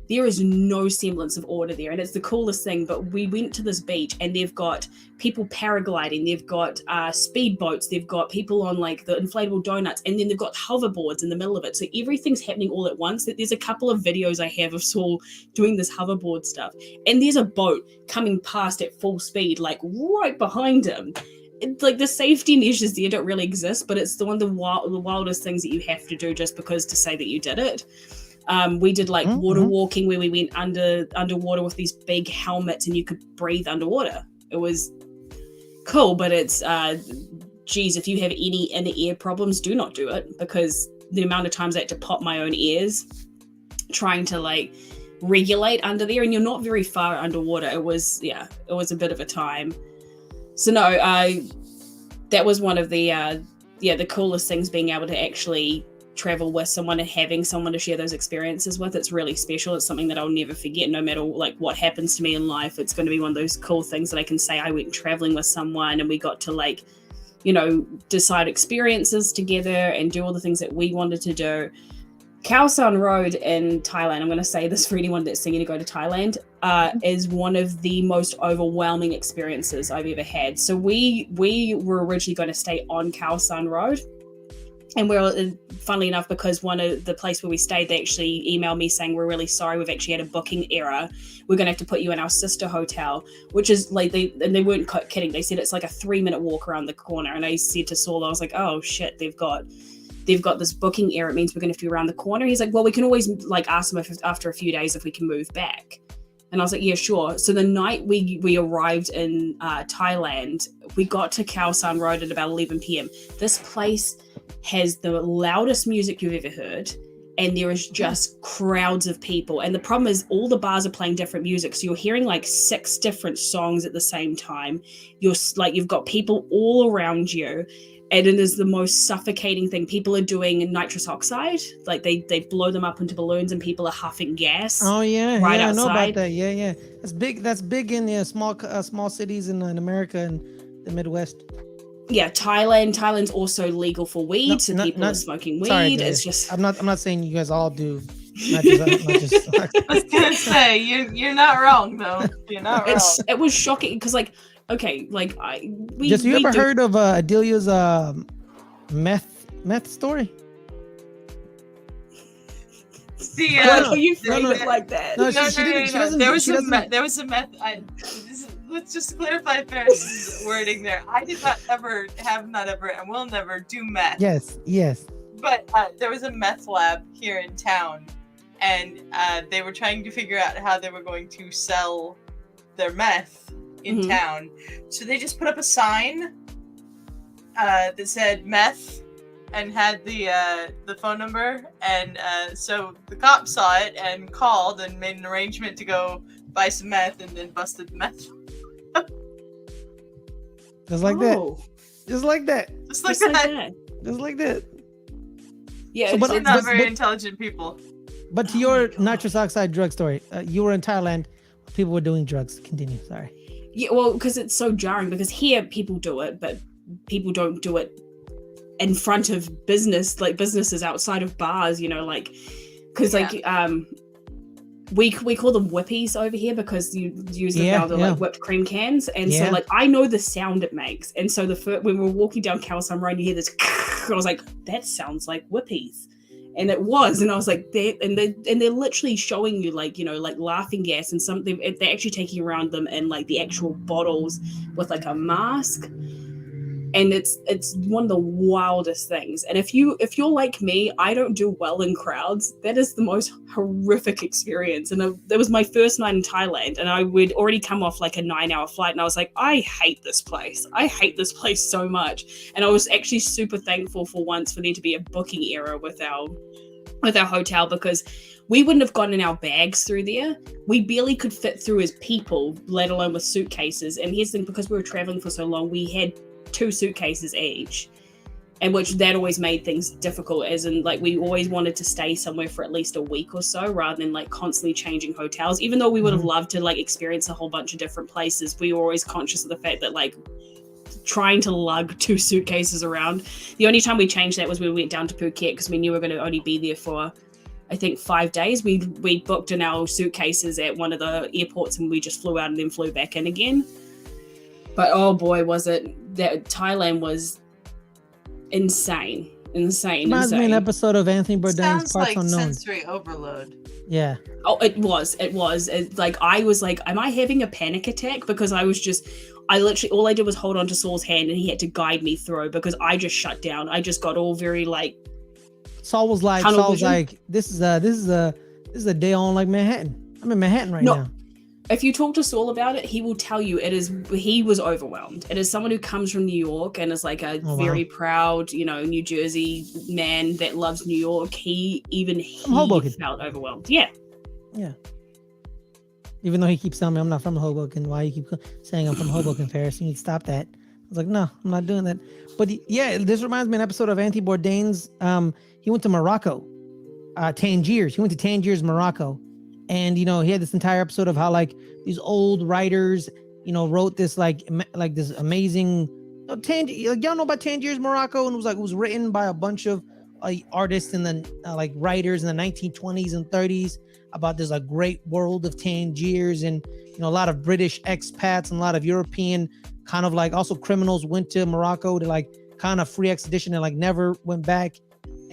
There is no semblance of order there, and it's the coolest thing. But we went to this beach, and they've got people paragliding, they've got speedboats, they've got people on, like, the inflatable donuts, and then they've got hoverboards in the middle of it. So everything's happening all at once. There's a couple of videos I have of Saul doing this hoverboard stuff, and there's a boat coming past at full speed, like right behind him. like the safety measures there don't really exist, but it's one of the wildest things that you have to do just because to say that you did it. We did like water walking where we went underwater with these big helmets and you could breathe underwater. It was cool, but it's geez, if you have any inner ear problems, do not do it, because the amount of times I had to pop my own ears trying to like regulate under there, and you're not very far underwater. It was a bit of a time. So no, that was one of the coolest things, being able to actually travel with someone and having someone to share those experiences with. It's really special. It's something that I'll never forget, no matter like what happens to me in life. It's going to be one of those cool things that I can say I went traveling with someone and we got to like, you know, decide experiences together and do all the things that we wanted to do. Khao San Road in Thailand, I'm going to say this for anyone that's thinking to go to Thailand, is one of the most overwhelming experiences I've ever had. So we were originally going to stay on Khao San Road. And we're, funnily enough, because one of the place where we stayed, they actually emailed me saying, we're really sorry, we've actually had a booking error. We're going to have to put you in our sister hotel, which is like, they weren't kidding. They said it's like a 3-minute walk around the corner. And I said to Saul, I was like, oh shit, they've got this booking error. It means we're going to have to be around the corner. He's like, well, we can always like ask them if after a few days if we can move back. And I was like, yeah, sure. So the night we arrived in Thailand, we got to Khao San Road at about 11 p.m. This place has the loudest music you've ever heard, and there is just crowds of people. And the problem is all the bars are playing different music, so you're hearing like 6 different songs at the same time. You've got people all around you, and it is the most suffocating thing. People are doing nitrous oxide, like they blow them up into balloons, and people are huffing gas. Oh yeah, right yeah, outside. I know about that. Yeah. That's big in the small cities in America and the Midwest. Yeah, Thailand's also legal for weed, so people are smoking weed. Sorry, it's just I'm not saying you guys all do. Not just I was gonna say you're not wrong though. You're not wrong. It was shocking because like, okay, like you ever heard of Adelia's meth story? See, why do you frame it like that? No, she doesn't. There was a meth. Let's just clarify Ferris's wording there. I did not ever, have not ever, and will never do meth. Yes. But there was a meth lab here in town, and they were trying to figure out how they were going to sell their meth in town. So they just put up a sign that said meth and had the phone number, and so the cops saw it and called and made an arrangement to go buy some meth, and then busted the meth. Just like that. Just like that. Just like that. Just like that. Yeah, so, but not very intelligent people. But to your nitrous oxide drug story, you were in Thailand. People were doing drugs. Continue. Sorry. Yeah, well, because it's so jarring. Because here people do it, but people don't do it in front of businesses outside of bars. You know, like because we call them whippies over here because you use them now, like whipped cream cans, and so like I know the sound it makes, and so when we're walking down Khao San Road, you hear this. I was like, that sounds like whippies, and it was, and I was like, they're literally showing you like, you know, like laughing gas and something. They're actually taking around them in like the actual bottles with like a mask. And it's one of the wildest things. And if you're like me, I don't do well in crowds. That is the most horrific experience. And that was my first night in Thailand, and I would already come off like a 9-hour flight, and I was like, I hate this place. I hate this place so much. And I was actually super thankful for once for there to be a booking error with our hotel, because we wouldn't have gotten our bags through there. We barely could fit through as people, let alone with suitcases. And here's the thing, because we were traveling for so long, we had 2 suitcases each, and which that always made things difficult, as in like we always wanted to stay somewhere for at least a week or so rather than like constantly changing hotels. Even though we would have loved to like experience a whole bunch of different places, we were always conscious of the fact that like trying to lug 2 suitcases around. The only time we changed that was when we went down to Phuket, because we knew we were going to only be there for I think 5 days. We booked in our suitcases at one of the airports, and we just flew out and then flew back in again. But oh boy, was it that Thailand was insane. Insane. Reminds me of an episode of Anthony Bourdain's Sounds Parts like Unknown. sensory overload. Yeah. Oh, it was. Like, I was like, am I having a panic attack? Because I literally, all I did was hold on to Saul's hand and he had to guide me through because I just shut down. I just got all very like. Saul was like, this is a day on like Manhattan. I'm in Manhattan right now. If you talk to Saul about it, he will tell you he was overwhelmed. It is someone who comes from New York and is like a very proud, New Jersey man that loves New York. He felt overwhelmed. Yeah. Yeah. Even though he keeps telling me I'm not from Hoboken, why you keep saying I'm from Hoboken, Ferris? You need to stop that. I was like, no, I'm not doing that. But this reminds me of an episode of Anthony Bourdain's. He went to Morocco, Tangiers. He went to Tangiers, Morocco. And, he had this entire episode of how like these old writers, wrote this like this amazing y'all know about Tangiers, Morocco, and it was written by a bunch of artists and then writers in the 1920s and 30s about this like great world of Tangiers, and a lot of British expats and a lot of European kind of like also criminals went to Morocco to like kind of free extradition and like never went back.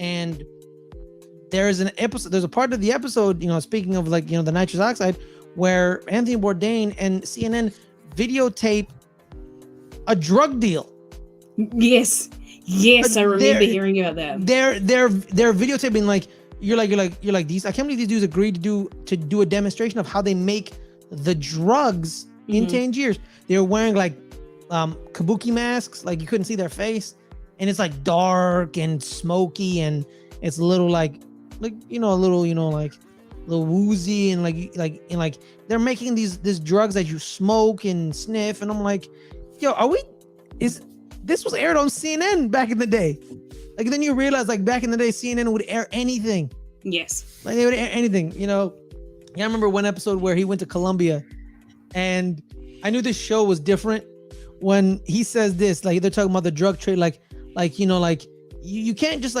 And there's a part of the episode, speaking of like, the nitrous oxide, where Anthony Bourdain and CNN videotape a drug deal. Yes, I remember hearing about that. They're videotaping like you're like these. I can't believe these dudes agreed to do a demonstration of how they make the drugs in Tangiers. They were wearing like kabuki masks, like you couldn't see their face, and it's like dark and smoky, and it's a little like a little woozy, and like they're making these drugs that you smoke and sniff, and I'm like, yo, this was aired on CNN back in the day. Like then you realize like back in the day CNN would air anything. Yes. Like they would air anything, Yeah, I remember one episode where he went to Colombia, and I knew this show was different when he says this, like they're talking about the drug trade, you can't just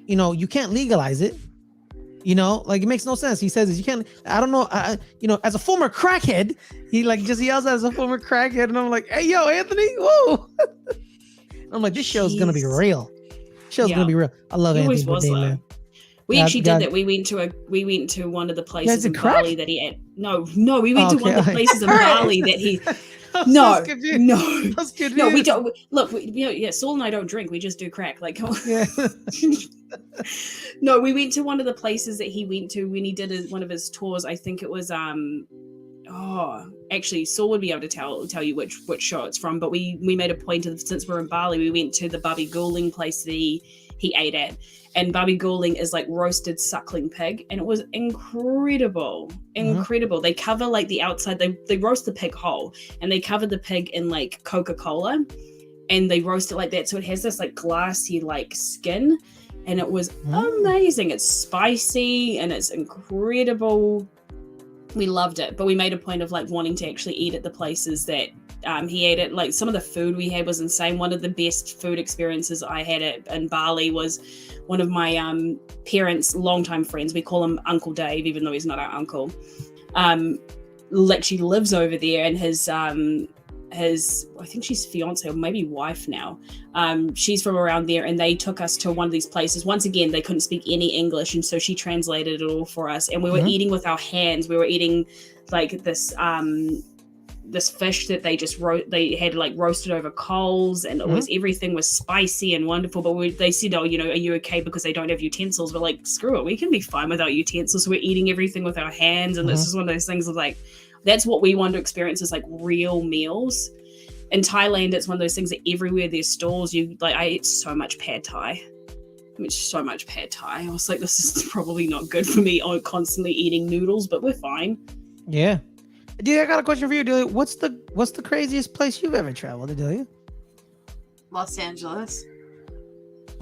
you can't legalize it. Like it makes no sense. He says this, you can't, I don't know. As a former crackhead, he like just yells as a former crackhead, and I'm like, hey, yo, Anthony, whoa. I'm like, this show's going to be real. Gonna be real. I love Anthony Bourdain, man. We actually did that. We went to one of the places in Bali that he had. No, we went to one of the places in Bali that he. No, we don't. Look, Saul and I don't drink. We just do crack. Like, come on. Yeah. No, we went to one of the places that he went to when he did one of his tours. I think it was actually Saul would be able to tell you which show it's from. But we made a point of, since we're in Bali, we went to the babi guling place that he ate at. And babi guling is like roasted suckling pig, and it was incredible. They cover like the outside, they roast the pig whole, and they cover the pig in like Coca-Cola, and they roast it like that, so it has this like glassy like skin, and it was amazing. It's spicy and it's incredible. We loved it, but we made a point of like wanting to actually eat at the places that he ate it. Like some of the food we had was insane. One of the best food experiences I had in Bali was one of my parents' longtime friends. We call him Uncle Dave, even though he's not our uncle. Actually lives over there, and his I think she's fiance or maybe wife now. She's from around there, and they took us to one of these places. Once again, they couldn't speak any English, and so she translated it all for us. And we were eating with our hands. We were eating like this fish that they had like roasted over coals, and it was, everything was spicy and wonderful. But they said, are you okay because they don't have utensils? We're like, screw it, we can be fine without utensils. So we're eating everything with our hands, and this is one of those things of like, that's what we want to experience, is like real meals. In Thailand, it's one of those things that everywhere there's stalls, I ate so much pad thai. I was like, this is probably not good for me. I'm constantly eating noodles, but we're fine. Yeah. Adelia, I got a question for you, Adelia. What's the craziest place you've ever traveled, Adelia? Los Angeles.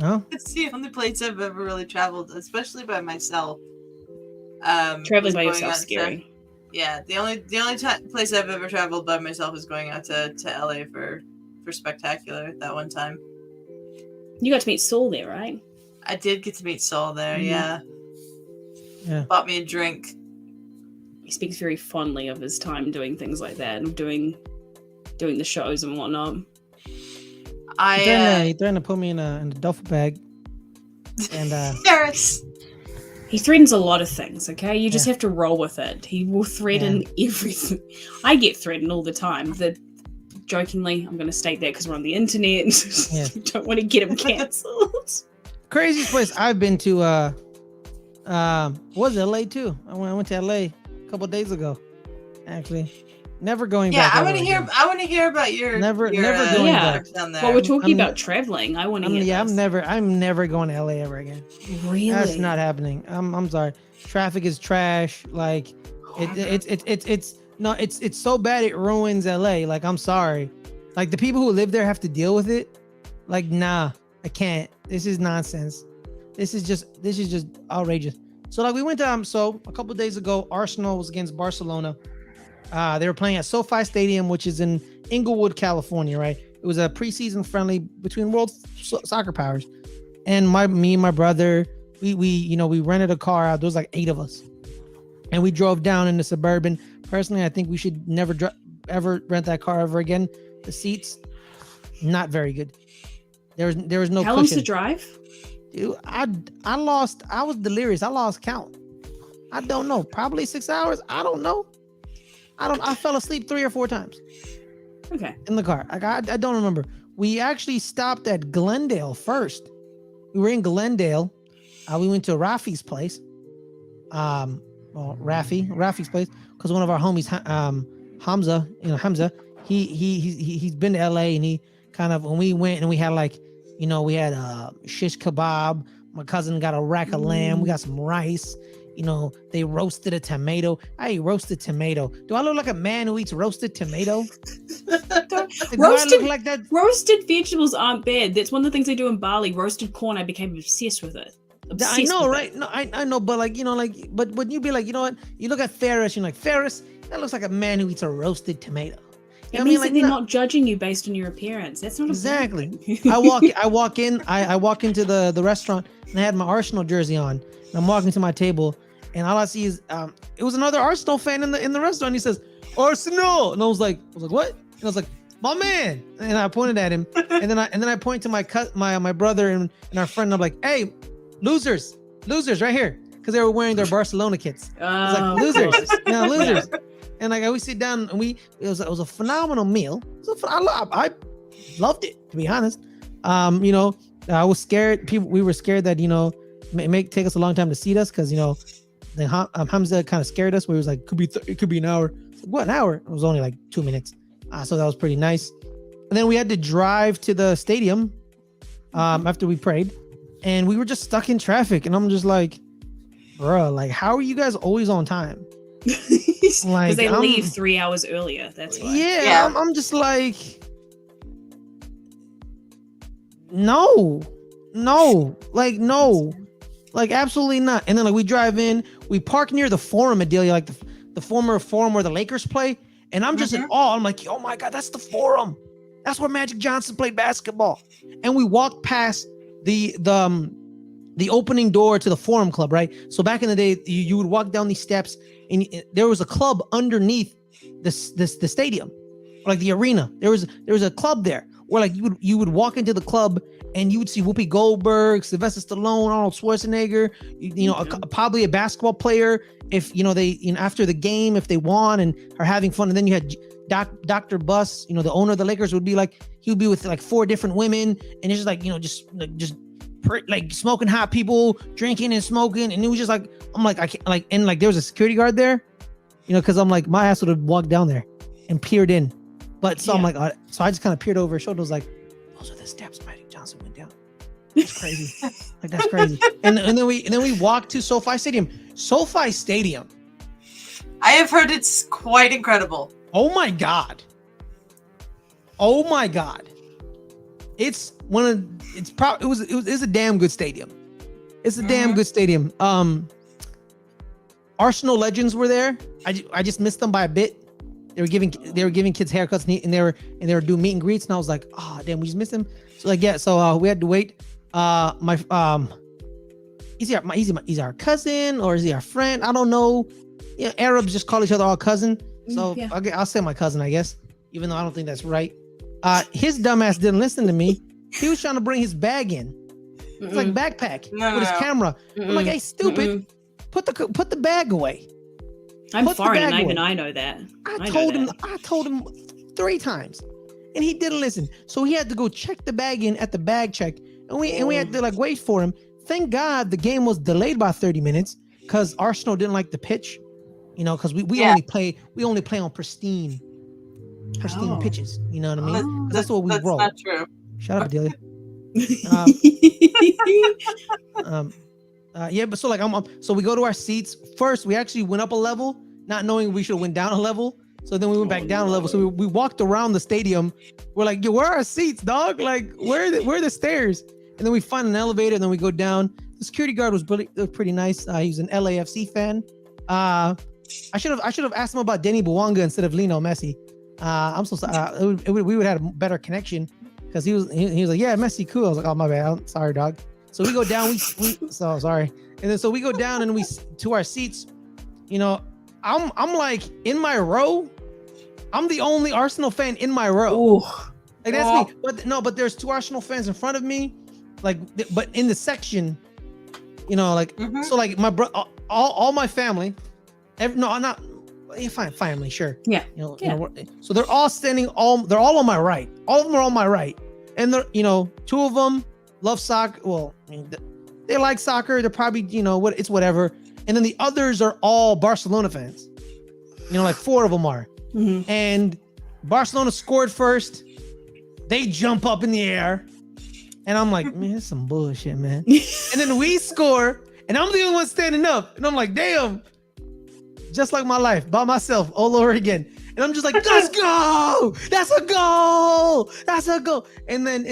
Oh? It's the only place I've ever really traveled, especially by myself. Traveling by yourself scary. The only place I've ever traveled by myself is going out to LA for Spectacular that one time. You got to meet Saul there, right? I did get to meet Saul there, yeah. Bought me a drink. He speaks very fondly of his time doing things like that and doing the shows and whatnot. He threatened to put me in a duffel bag And Ferris. He threatens a lot of things, okay? You just have to roll with it. He will threaten everything. I get threatened all the time. Jokingly, I'm going to state that because we're on the internet. Don't want to get him cancelled. Craziest place I've been to was LA too. I went to LA a couple days ago, actually. Never going back. Yeah, I want to hear about your never going back down there. Well, we're talking about traveling. I want to hear. I'm never going to LA ever again. Really? That's not happening. I'm sorry. Traffic is trash. Like it's so bad it ruins LA. Like, I'm sorry. Like, the people who live there have to deal with it. Like, nah, I can't. This is nonsense. This is just outrageous. So like, we went to so a couple days ago, Arsenal was against Barcelona. They were playing at SoFi Stadium, which is in Inglewood, California, right? It was a preseason friendly between world soccer powers. And me and my brother, we rented a car out. There was like 8 of us. And we drove down in the Suburban. Personally, I think we should never ever rent that car ever again. The seats, not very good. There was no How cushion. long's the drive? Dude, I was delirious. I lost count. I don't know. Probably 6 hours. I don't know. I fell asleep 3 or 4 times. Okay. In the car. I don't remember. We actually stopped at Glendale first. We were in Glendale. We went to Rafi's place. Rafi's place, because one of our homies, Hamza, he's been to LA, and he kind of, when we went and we had like, we had shish kebab. My cousin got a rack of lamb. We got some rice. They roasted a tomato. I ate roasted tomato. Do I look like a man who eats roasted tomato? Do I look like that? Roasted vegetables aren't bad. That's one of the things they do in Bali. Roasted corn, I became obsessed with it. I know, right? No, I know, but like, but when you be like, you know what? You look at Ferris, you're like, Ferris, that looks like a man who eats a roasted tomato. It means that they're not judging you based on your appearance. That's not exactly. I walk into the restaurant, and I had my Arsenal jersey on, and I'm walking to my table, and all I see is it was another Arsenal fan in the restaurant. He says, Arsenal, and I was like what? And I was like, my man, and I pointed at him, and then I point to my brother and our friend, and I'm like, hey, losers right here, because they were wearing their Barcelona kits. I was like, losers. And like, we sit down, and it was a phenomenal meal. I loved it, to be honest. I was scared. We were scared that it may take us a long time to seat us, because Hamza kind of scared us. Where he was like, it could be an hour. Like, what, an hour? It was only like 2 minutes. So that was pretty nice. And then we had to drive to the stadium after we prayed, and we were just stuck in traffic. And I'm just like, bro, like, how are you guys always on time? Because they leave 3 hours earlier. That's why. Yeah. I'm just like, no, like absolutely not. And then like, we drive in, we park near the Forum, Adelia, like the former Forum where the Lakers play. And I'm just in awe. I'm like, oh my God, that's the Forum. That's where Magic Johnson played basketball. And we walked past the opening door to the Forum Club, right? So back in the day, you would walk down these steps, and there was a club underneath the stadium, like the arena. There was a club there where like you would walk into the club, and you would see Whoopi Goldberg, Sylvester Stallone, Arnold Schwarzenegger, probably a basketball player. If they after the game, if they won and are having fun, and then you had Dr. Buss, the owner of the Lakers, would be like, he would be with like 4 different women, and it's just like like smoking hot people, drinking and smoking, and it was just like, I'm like, I can't, like, and like there was a security guard there, because I'm like, my ass would have walked down there and peered in, but so I'm like, so I just kind of peered over his shoulder. I was like, those are the steps Magic Johnson went down. That's crazy. Like, that's crazy. And then we walked to SoFi Stadium. SoFi Stadium. I have heard it's quite incredible. Oh my God. It's it was a damn good stadium. It's a damn good stadium. Arsenal legends were there. I just missed them by a bit. They were giving kids haircuts, and they were doing meet and greets, and I was like, oh damn, we just missed him. So like, yeah, so we had to wait. Is he our cousin, or is he our friend? I don't know. Yeah, Arabs just call each other all cousin. So I'll say my cousin, I guess, even though I don't think that's right. His dumbass didn't listen to me. He was trying to bring his bag in. It's like backpack No, with his no. camera. I'm like, hey, stupid, put the bag away. I'm Put the foreign, bag and even away. I know that. I told him 3 times, and he didn't listen. So he had to go check the bag in at the bag check, and we had to like wait for him. Thank God the game was delayed by 30 minutes because Arsenal didn't like the pitch, you know, because we only play on pristine pitches. You know what I mean? 'Cause that's what we roll. That's not true. Shut up, Adelia. Yeah, but so like so we go to our seats first. We actually went up a level, not knowing we should have went down a level. So then we went back down a level. So we walked around the stadium. We're like, yo, where are our seats, dog? Like, where are the stairs? And then we find an elevator. And then we go down. The security guard was pretty nice. He's an LAFC fan. I should have asked him about Denny Bouanga instead of Lionel Messi. I'm so sorry. We would have had a better connection because he was like, yeah, Messi, cool. I was like, oh my bad, I'm sorry, dog. So we go down. We so sorry. And then so we go down and we to our seats. You know, I'm like in my row. I'm the only Arsenal fan in my row. Ooh. Like that's me. But there's 2 Arsenal fans in front of me. Like, but in the section, you know, like so like my all my family. Family, sure. Yeah. You know, so they're all standing. They're all on my right. All of them are on my right, and they're 2 of them love soccer. Well, I mean, they like soccer. They're probably it's whatever. And then the others are all Barcelona fans. You know, like 4 of them are. Mm-hmm. And Barcelona scored first. They jump up in the air, and I'm like, man, that's some bullshit, man. And then we score, and I'm the only one standing up, and I'm like, damn. Just like my life, by myself, all over again. And I'm just like, let's go! That's a goal! That's a goal! And then,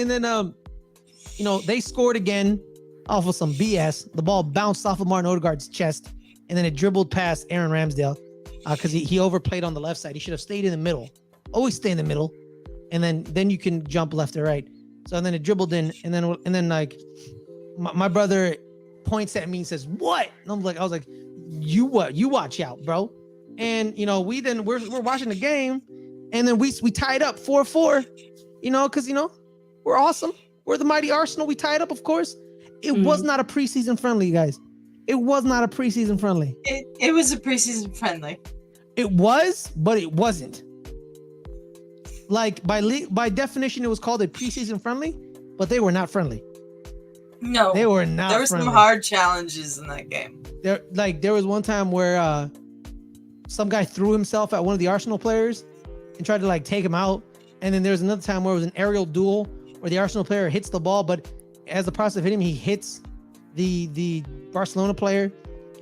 they scored again off of some BS. The ball bounced off of Martin Odegaard's chest, and then it dribbled past Aaron Ramsdale because he overplayed on the left side. He should have stayed in the middle. Always stay in the middle, and then you can jump left or right. So then it dribbled in, and then like my brother points at me and says, "What?" And I was like. You watch out, bro. And we're watching the game, and then we tied up 4-4, because we're awesome. We're the mighty Arsenal. We tied up, of course. It was not a preseason friendly, guys. It was not a preseason friendly. It was a preseason friendly. It was, but it wasn't. Like by definition, it was called a preseason friendly, but they were not friendly. No, they were not. There were some hard challenges in that game. There was one time where some guy threw himself at one of the Arsenal players and tried to like take him out, and then there was another time where it was an aerial duel where the Arsenal player hits the ball, but as the process of hitting him, he hits the Barcelona player,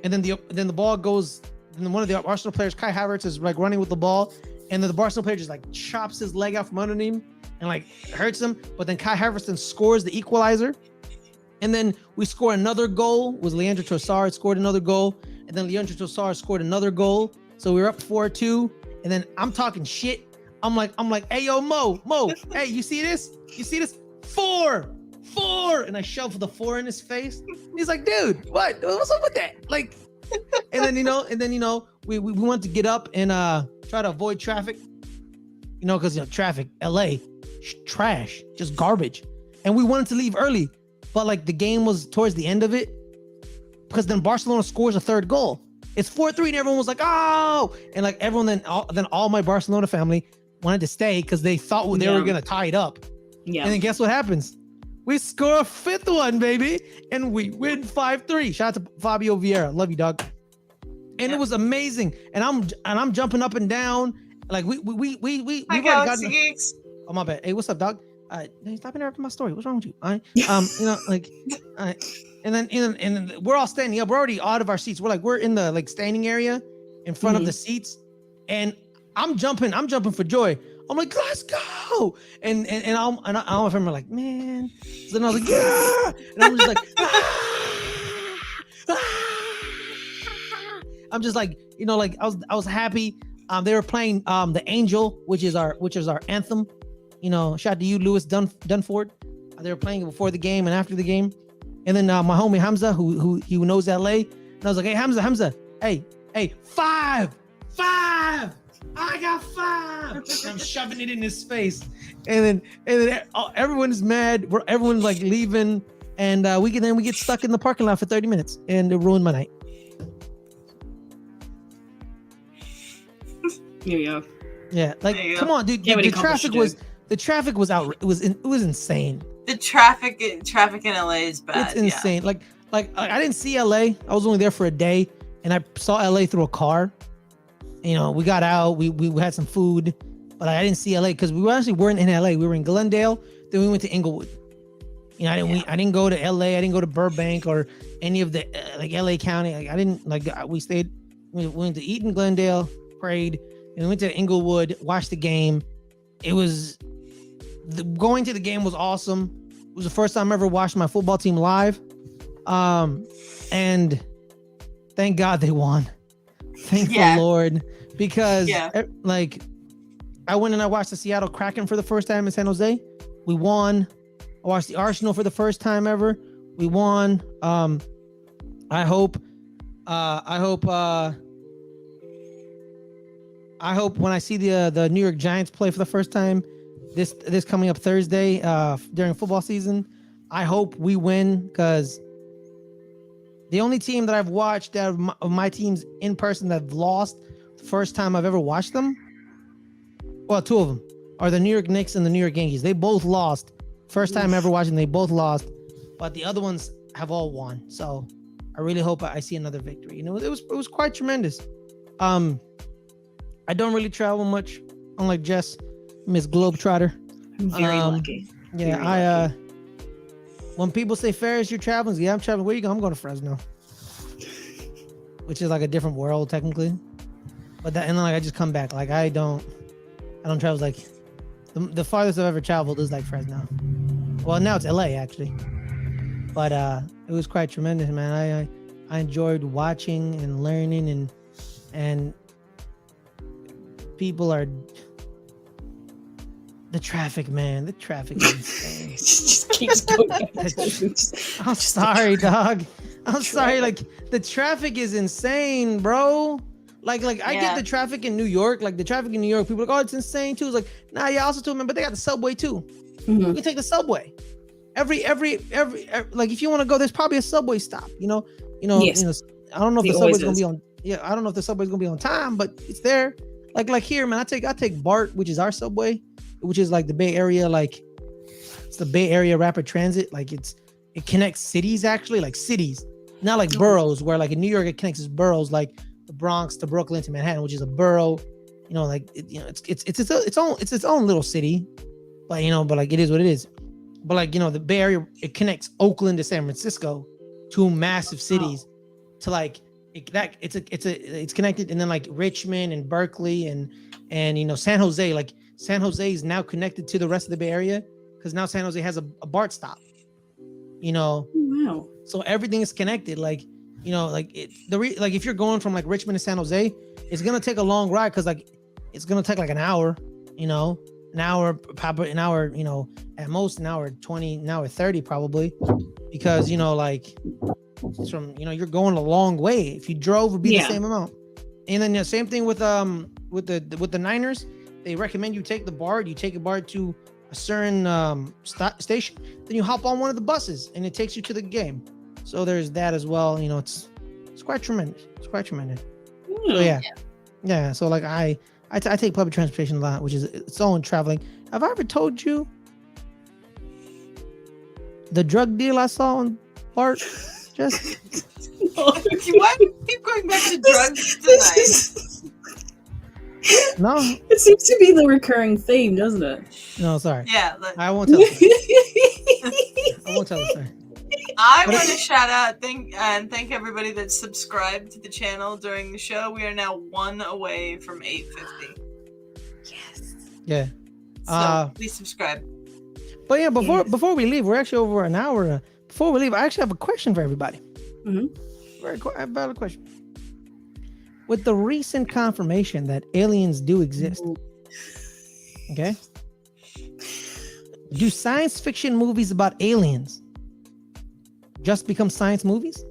and then the ball goes. And then one of the Arsenal players, Kai Havertz, is like running with the ball, and then the Barcelona player just like chops his leg out from underneath him and like hurts him. But then Kai Havertz then scores the equalizer. And then we score another goal. Was Leandro Trossard scored another goal, and then Leandro Trossard scored another goal. So we were up 4-2. And then I'm talking shit. I'm like, hey yo, Mo, hey, you see this? You see this? 4, and I shove the 4 in his face. He's like, dude, what's up with that? Like, and then we want to get up and try to avoid traffic. Because traffic, LA, trash, just garbage. And we wanted to leave early. But like the game was towards the end of it, because then Barcelona scores a 3rd goal. It's 4-3, and everyone was like, "Oh!" And like everyone, then all my Barcelona family wanted to stay because they thought they were gonna tie it up. Yeah. And then guess what happens? We score a 5th one, baby, and we win 5-3. Shout out to Fabio Vieira, love you, dog. And it was amazing. And I'm jumping up and down. Like we hijinks. Oh my bad. Hey, what's up, dog? Hey, stop interrupting my story. What's wrong with you? And then we're all standing up. We're already out of our seats. We're in the like standing area in front of the seats, and I'm jumping for joy. I'm like, let's go! And all my friends are like, man. So then I was like, yeah! And I'm just like, I'm just like, I was happy. They were playing the Angel, which is our anthem. Shout out to you, Lewis Dunford. They were playing it before the game and after the game. And then my homie Hamza, who knows LA, and I was like, hey Hamza, hey, 5. I got 5. And I'm shoving it in his face. And then everyone's mad. Everyone's like leaving. and we get stuck in the parking lot for 30 minutes, and it ruined my night. Here you go. Yeah, like come on, dude. The traffic was out. It was insane. The traffic in LA is bad. It's insane. Like I didn't see LA. I was only there for a day, and I saw LA through a car. You know, we got out. We had some food, but I didn't see LA because we weren't in LA. We were in Glendale. Then we went to Inglewood. You know, I didn't go to LA. I didn't go to Burbank or any of the like LA County. Like I didn't like. We went to eat in Glendale, prayed, and we went to Inglewood, watched the game. It was going to the game was awesome. It was the first time I ever watched my football team live. And thank God they won. Thank the Lord, because like I went and I watched the Seattle Kraken for the first time in San Jose. We won. I watched the Arsenal for the first time ever. We won. I hope when I see the New York Giants play for the first time this coming up Thursday during football season, I hope we win, because the only team that I've watched out of my teams in person that have lost the first time I've ever watched them, well, two of them are the New York Knicks and the New York Yankees. They both lost. First time ever watching, they both lost, but the other ones have all won. So I really hope I see another victory. You know, it was quite tremendous. I don't really travel much, unlike Jess, Miss Globetrotter. I'm very lucky. Yeah, very lucky. When people say, Ferris, you're traveling, yeah, I'm traveling. Where you going? I'm going to Fresno, which is like a different world technically. But and then like I just come back. Like I don't travel. Like the farthest I've ever traveled is like Fresno. Well, now it's LA actually. But it was quite tremendous, man. I enjoyed watching and learning, and people are. The traffic, man. The traffic is insane. It just keeps going. I'm sorry, dog. I'm sorry. Like the traffic is insane, bro. Like I get the traffic in New York. Like the traffic in New York, people are like, oh, it's insane too. It's like, nah, yeah, also too, man. But they got the subway too. Mm-hmm. You can take the subway. Every like if you want to go, there's probably a subway stop. You know. Yes. I don't know if the subway's gonna be on. Yeah, I don't know if the subway's gonna be on time, but it's there. Like here, man. I take BART, which is our subway, which is like the Bay Area, like it's the Bay Area Rapid Transit. Like it connects cities, actually, like cities, not like boroughs, where like in New York it connects boroughs, like the Bronx to Brooklyn to Manhattan, which is a borough. You know, like it's its own little city, but but like it is what it is. But like the Bay Area, it connects Oakland to San Francisco, two massive cities, to like it's connected, and then like Richmond and Berkeley and San Jose, like. San Jose is now connected to the rest of the Bay Area because now San Jose has a BART stop. Wow. So everything is connected. Like, like like if you're going from like Richmond to San Jose, it's gonna take a long ride because like it's gonna take like an hour. Probably an hour. At most an hour 20, an hour 30 probably, because like it's from you're going a long way. If you drove, it would be the same amount. And then the same thing with the Niners. They recommend you take the BART. You take a BART to a certain station, then you hop on one of the buses, and it takes you to the game. So there's that as well. It's quite tremendous. It's quite tremendous. So yeah. So like I take public transportation a lot, which is its own traveling. Have I ever told you the drug deal I saw on BART? Just why do you keep going back to drugs tonight? No, it seems to be the recurring theme, doesn't it? No, sorry. Yeah, I won't tell the story. I won't tell the story. I want to shout out thank everybody that subscribed to the channel during the show. We are now 1 away from 850. Yes. Yeah. So please subscribe. But yeah, before we leave, we're actually over an hour. Before we leave, I actually have a question for everybody. Mm-hmm. Very valid question. With the recent confirmation that aliens do exist, okay? Do science fiction movies about aliens just become science movies?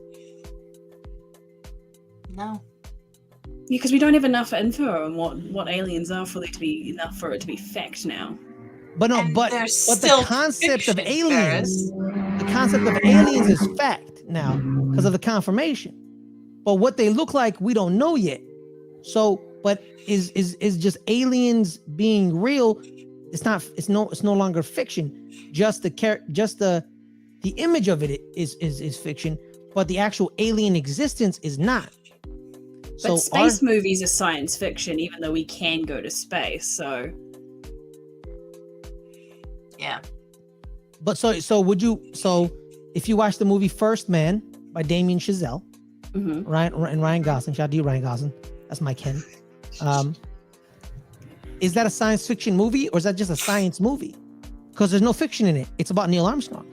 No. Because we don't have enough info on what aliens are for it to be enough for it to be fact now. But the concept of aliens. the concept of aliens is fact now because of the confirmation. But what they look like, we don't know yet. So, but is just aliens being real? It's not. It's no longer fiction. Just the image of it is fiction, but the actual alien existence is not. But space movies are science fiction, even though we can go to space. So, yeah. But so would you? So if you watch the movie First Man by Damien Chazelle, Ryan Gosling, shout out to you, Ryan Gosling. That's my Ken. Is that a science fiction movie or is that just a science movie? Because there's no fiction in it. It's about Neil Armstrong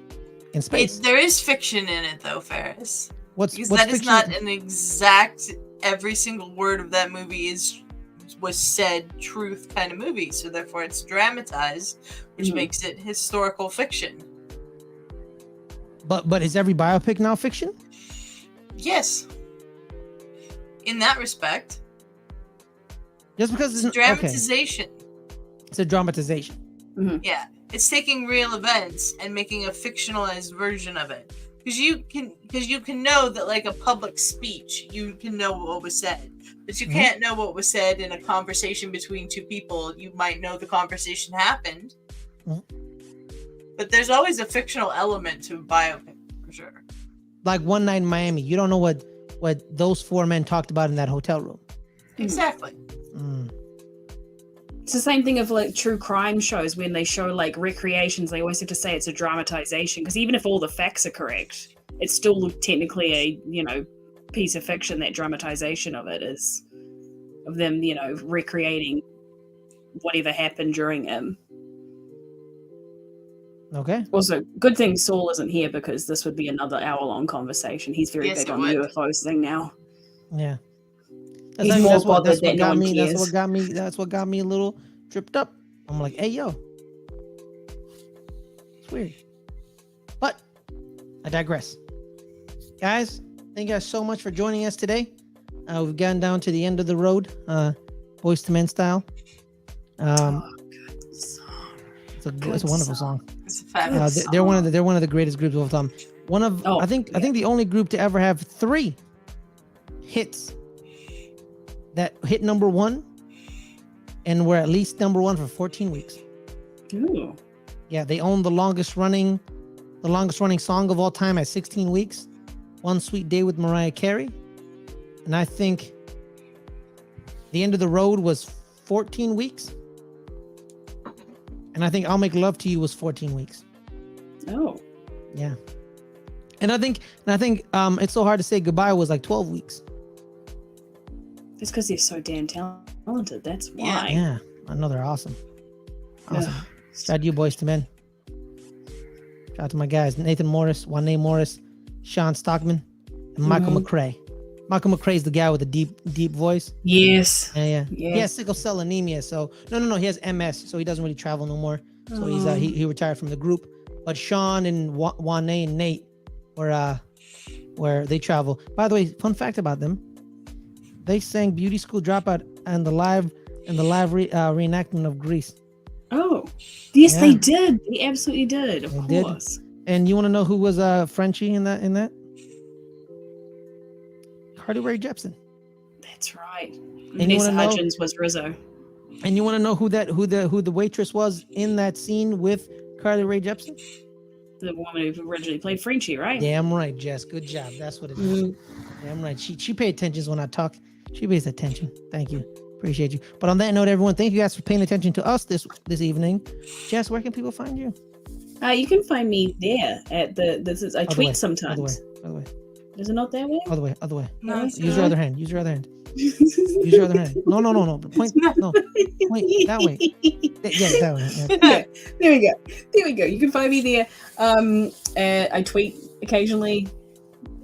in space. There is fiction in it, though, Ferris. What's that fiction? Is not an exact. Every single word of that movie was said truth kind of movie, so therefore it's dramatized, which makes it historical fiction. But is every biopic now fiction? Yes. In that respect. Just because it's dramatization. Okay. It's a dramatization. Mm-hmm. Yeah. It's taking real events and making a fictionalized version of it. Because you can know that, like a public speech, you can know what was said, but you can't know what was said in a conversation between two people. You might know the conversation happened, but there's always a fictional element to a biopic for sure. Like One Night in Miami, you don't know what those four men talked about in that hotel room. Exactly. It's the same thing of like true crime shows when they show like recreations. They always have to say it's a dramatization because even if all the facts are correct, it's still technically a piece of fiction. That dramatization of it is of them recreating whatever happened during him. Okay. Also, good thing Saul isn't here because this would be another hour-long conversation. He's very big on the UFOs thing now. Yeah. That's what got me. That's what got me a little tripped up. I'm like, hey, yo. It's weird. But I digress. Guys, thank you guys so much for joining us today. We've gotten down to the end of the road, Boys to Men style. It's a wonderful song. It's a fabulous song. They're one of the greatest groups of all time. I think the only group to ever have 3 hits that hit number 1 and were at least number 1 for 14 weeks. Ooh. Yeah, they own the longest running song of all time at 16 weeks. One Sweet Day with Mariah Carey. And I think The End of the Road was 14 weeks. And I think I'll Make Love to You was 14 weeks. Oh. Yeah. And I think It's So Hard to Say Goodbye was like 12 weeks. It's because they're so damn talented. That's why. Yeah. I know they're awesome. Shout out to you, Boys to Men. Shout out to my guys, Nathan Morris, Juane Morris, Sean Stockman, and Michael McRae. Michael McRae's the guy with the deep voice. Yes. Yeah. He has sickle cell anemia, so no. He has MS, so he doesn't really travel no more. So he retired from the group. But Sean and Juane and Nate where they travel. By the way, fun fact about them: they sang "Beauty School Dropout" and the live reenactment of Grease. Oh, yes, they did. They absolutely did. Of course. And you want to know who was Frenchie in that? Carly Rae Jepsen. That's right. And Vanessa Hudgens was Rizzo. And you want to know who the waitress was in that scene with Carly Rae Jepsen? The woman who originally played Frenchie, right? Damn right, Jess. Good job. That's what it is. Damn right. She pays attention when I talk. She pays attention. Thank you. Appreciate you. But on that note, everyone, thank you guys for paying attention to us this evening. Jess, where can people find you? You can find me there at I tweet sometimes. Other way. Is it not that way? Other way. No, Use your other hand. Use your other hand. No. Point that way. Yeah, that way. Yeah. There we go. You can find me there. I tweet occasionally,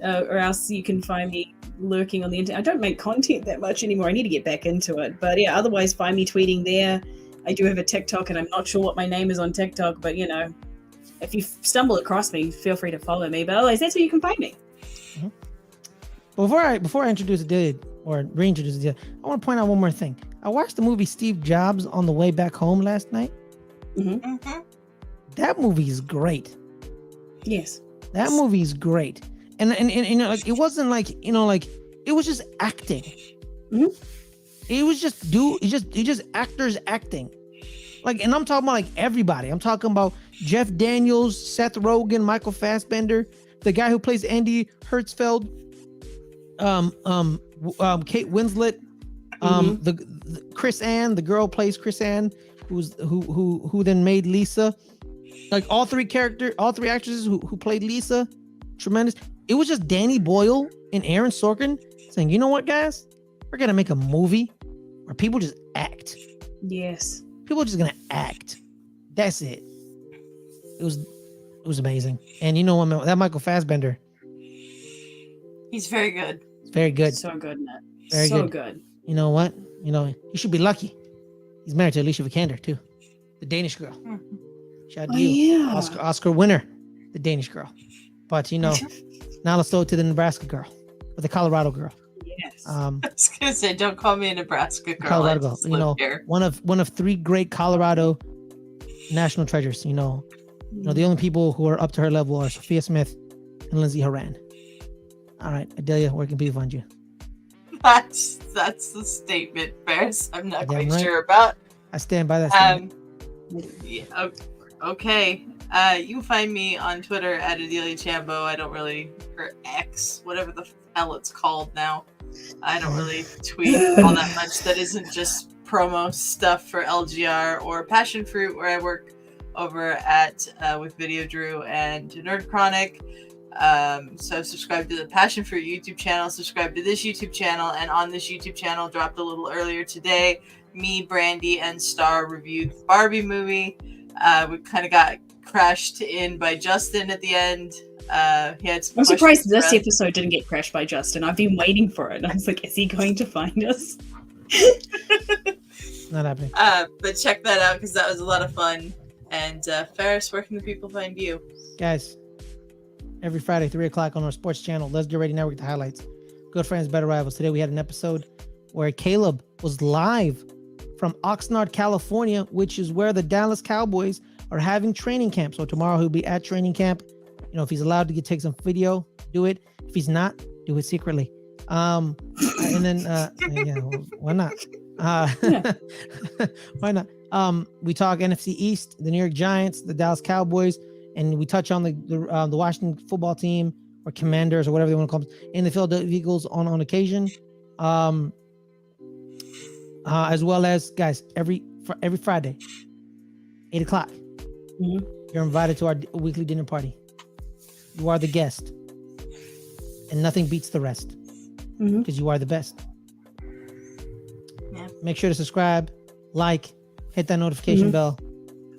or else you can find me lurking on the internet. I don't make content that much anymore. I need to get back into it. But yeah, otherwise find me tweeting there. I do have a TikTok, and I'm not sure what my name is on TikTok, but if you stumble across me, feel free to follow me. But otherwise, that's where you can find me. Mm-hmm. Before I introduce Adelia or reintroduce Adelia, I want to point out one more thing. I watched the movie Steve Jobs on the way back home last night. Mm-hmm. That movie is great. Yes. That movie's great. And you know, like, it wasn't like, you know, like, it was just acting. Mhm. It was just actors acting. Like, and I'm talking about like everybody. I'm talking about Jeff Daniels, Seth Rogen, Michael Fassbender, the guy who plays Andy Hertzfeld, Kate Winslet, the Chris Ann, the girl plays Chris Ann, who then made Lisa. Like all three actresses who played Lisa, tremendous. It was just Danny Boyle and Aaron Sorkin saying, you know what, guys, we're gonna make a movie where people just act. Yes. People are just gonna act. That's it. It was amazing. And you know what, that Michael Fassbender, He's very good. very good. So good, Matt. Very so good. good. You know what? You know, he should be lucky. He's married to Alicia Vikander too, the Danish girl. Shout out to you, Yeah. Oscar winner, the Danish girl. But you know, now let's throw it to the Nebraska girl, or the Colorado girl. Yes. I was gonna say, don't call me a Nebraska girl. Colorado I girl. just You live know, here. one of three great Colorado national treasures. You know, the only people who are up to her level are Sophia Smith and Lindsay Horan. All right, Adelia, where can people find you? That's the statement, Ferris. I'm not Damn quite right. sure about. I stand by that statement. Yeah, okay. You can find me on Twitter at Adelia Chambo. I don't really, or X, whatever the hell it's called now. I don't really tweet all that much. That isn't just promo stuff for LGR or Passion Fruit, where I work over at with Video Drew and Nerd Chronic. So subscribe to the Passion Fruit YouTube channel, subscribe to this YouTube channel, and on this YouTube channel, dropped a little earlier today, me, Brandy, and Star reviewed the Barbie movie. We kind of got crashed in by Justin at the end. He had some I'm surprised questions this for us. episode didn't get crashed by Justin. I've been waiting for it. I was like, is he going to find us? Not happening. But check that out because that was a lot of fun. And Ferris, where can the people find you? Guys, every Friday, 3 o'clock on our sports channel, Let's Get Ready Network, the highlights. Good Friends, Better Rivals. Today we had an episode where Caleb was live from Oxnard, California, which is where the Dallas Cowboys are having training camp. So tomorrow he'll be at training camp. You know, if he's allowed to take some video, do it. If he's not, do it secretly. And then, yeah, well, why not? Why not? We talk NFC East, the New York Giants, the Dallas Cowboys, and we touch on the Washington football team or Commanders or whatever they want to call them, and the Philadelphia Eagles on occasion. As well as, guys, every Friday, 8 o'clock, you're invited to our weekly dinner party. You are the guest, and nothing beats the rest because you are the best. Yeah. Make sure to subscribe, like, hit that notification bell.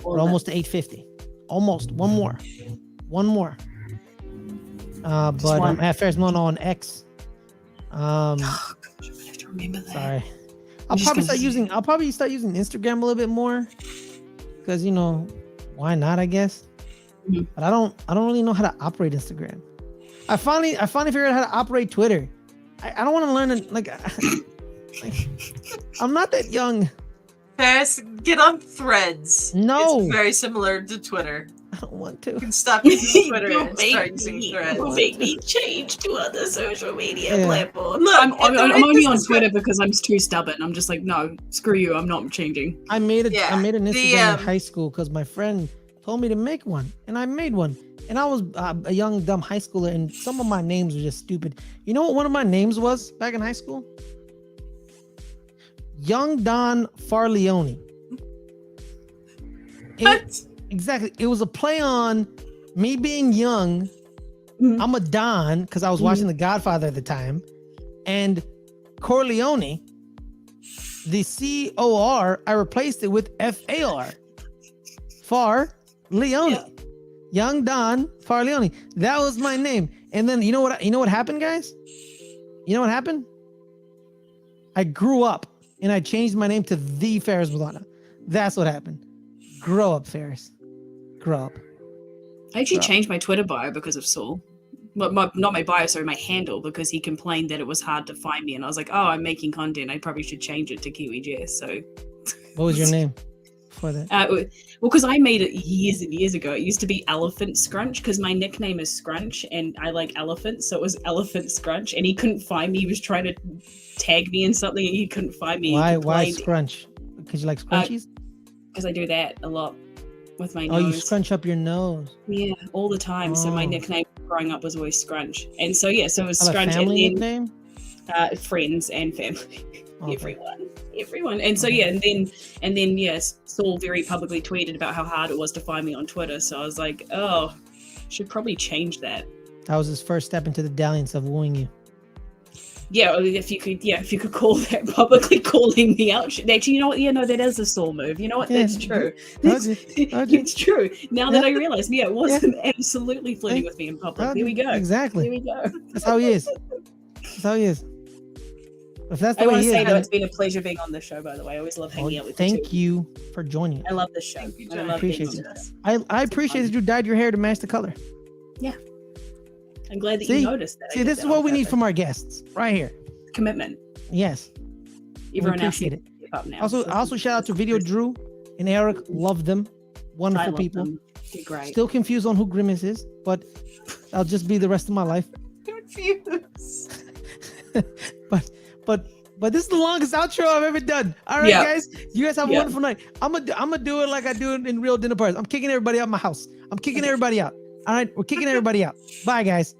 We're almost to 850. Almost. One more. But I'm at Ferris Mono on X. Oh, gosh, I'm gonna have to remember that. Sorry. I'll probably start using Instagram a little bit more. Because, you know, why not, I guess. But I don't really know how to operate Instagram. I finally figured out how to operate Twitter. I don't want to learn it, like I'm not that young. Ferris, get on Threads. No. It's very similar to Twitter. I don't want to. You can stop using Twitter Don't and start using Threads. make me change to other social media Yeah. platforms. Look, I'm at the only rate on this is Twitter because I'm too stubborn. I'm just like, no, screw you. I'm not changing. I made an Instagram in The, high school because my friend told me to make one, and I made one. And I was a young, dumb high schooler, and some of my names were just stupid. You know what one of my names was back in high school? Young Don Farleone. What? Exactly. It was a play on me being young. I'm a Don because I was watching The Godfather at the time. And Corleone, the C-O-R, I replaced it with F-A-R. Far Leone. Yeah. Young Don Farleone. That was my name. And then you know what happened, guys? You know what happened? I grew up and I changed my name to The Ferris Muthana. That's what happened. Grow up, Ferris. Grow up. I actually changed my Twitter bio because of Saul. Not my bio, sorry, my handle, because he complained that it was hard to find me. And I was like, oh, I'm making content. I probably should change it to Kiwi Jess. So What was your name? for that? Well, because I made it years and years ago. It used to be Elephant Scrunch because my nickname is Scrunch and I like elephants, so it was Elephant Scrunch. And he couldn't find me. He was trying to tag me in something and he couldn't find me. Why scrunch? Because you like scrunchies? Because I do that a lot with my Oh, nose. you scrunch up your nose. Yeah, all the time. So my Oh. nickname growing up was always Scrunch. And so, yeah, so it was Have a Scrunch. family And then nickname? friends and family. Okay. Everyone. And so, Okay. yeah, and then, yes, Saul very publicly tweeted about how hard it was to find me on Twitter. So I was like, oh, should probably change that. That was his first step into the dalliance of wooing you. Yeah, if you could call that publicly calling me out. Actually, you know what? Yeah, no, that is a Saul move. You know what? Yeah. That's true. Told you. It's true. Now that I realize, yeah, it wasn't Yeah. absolutely flirting Hey, with me in public. told There we you. go. Exactly. There we go. That's how he is. That's how he is. If that's the I way want he to is, say, though, then- it's been a pleasure being on this show, by the way. I always love hanging out with you. thank you for joining us. I love this show. Thank you, I Jen. love Appreciate being it. on this. I appreciate that you dyed your hair to match the color. I'm glad that See? you noticed that. I See, did this that is what on we need purpose. from our guests, right here. Commitment. Yes. Everyone else appreciate needs to step up now. Also, So also shout out to Video Drew and Eric. Love them. I Wonderful love people. them. They're great. Still confused on who Grimace is, but I'll just be the rest of my life. Confused. But this is the longest outro I've ever done. All right, Yeah. guys. You guys have a Yeah. wonderful night. I'm gonna do it like I do it in real dinner parties. I'm kicking everybody out of my house. I'm kicking everybody out. All right, we're kicking everybody out. Bye, guys.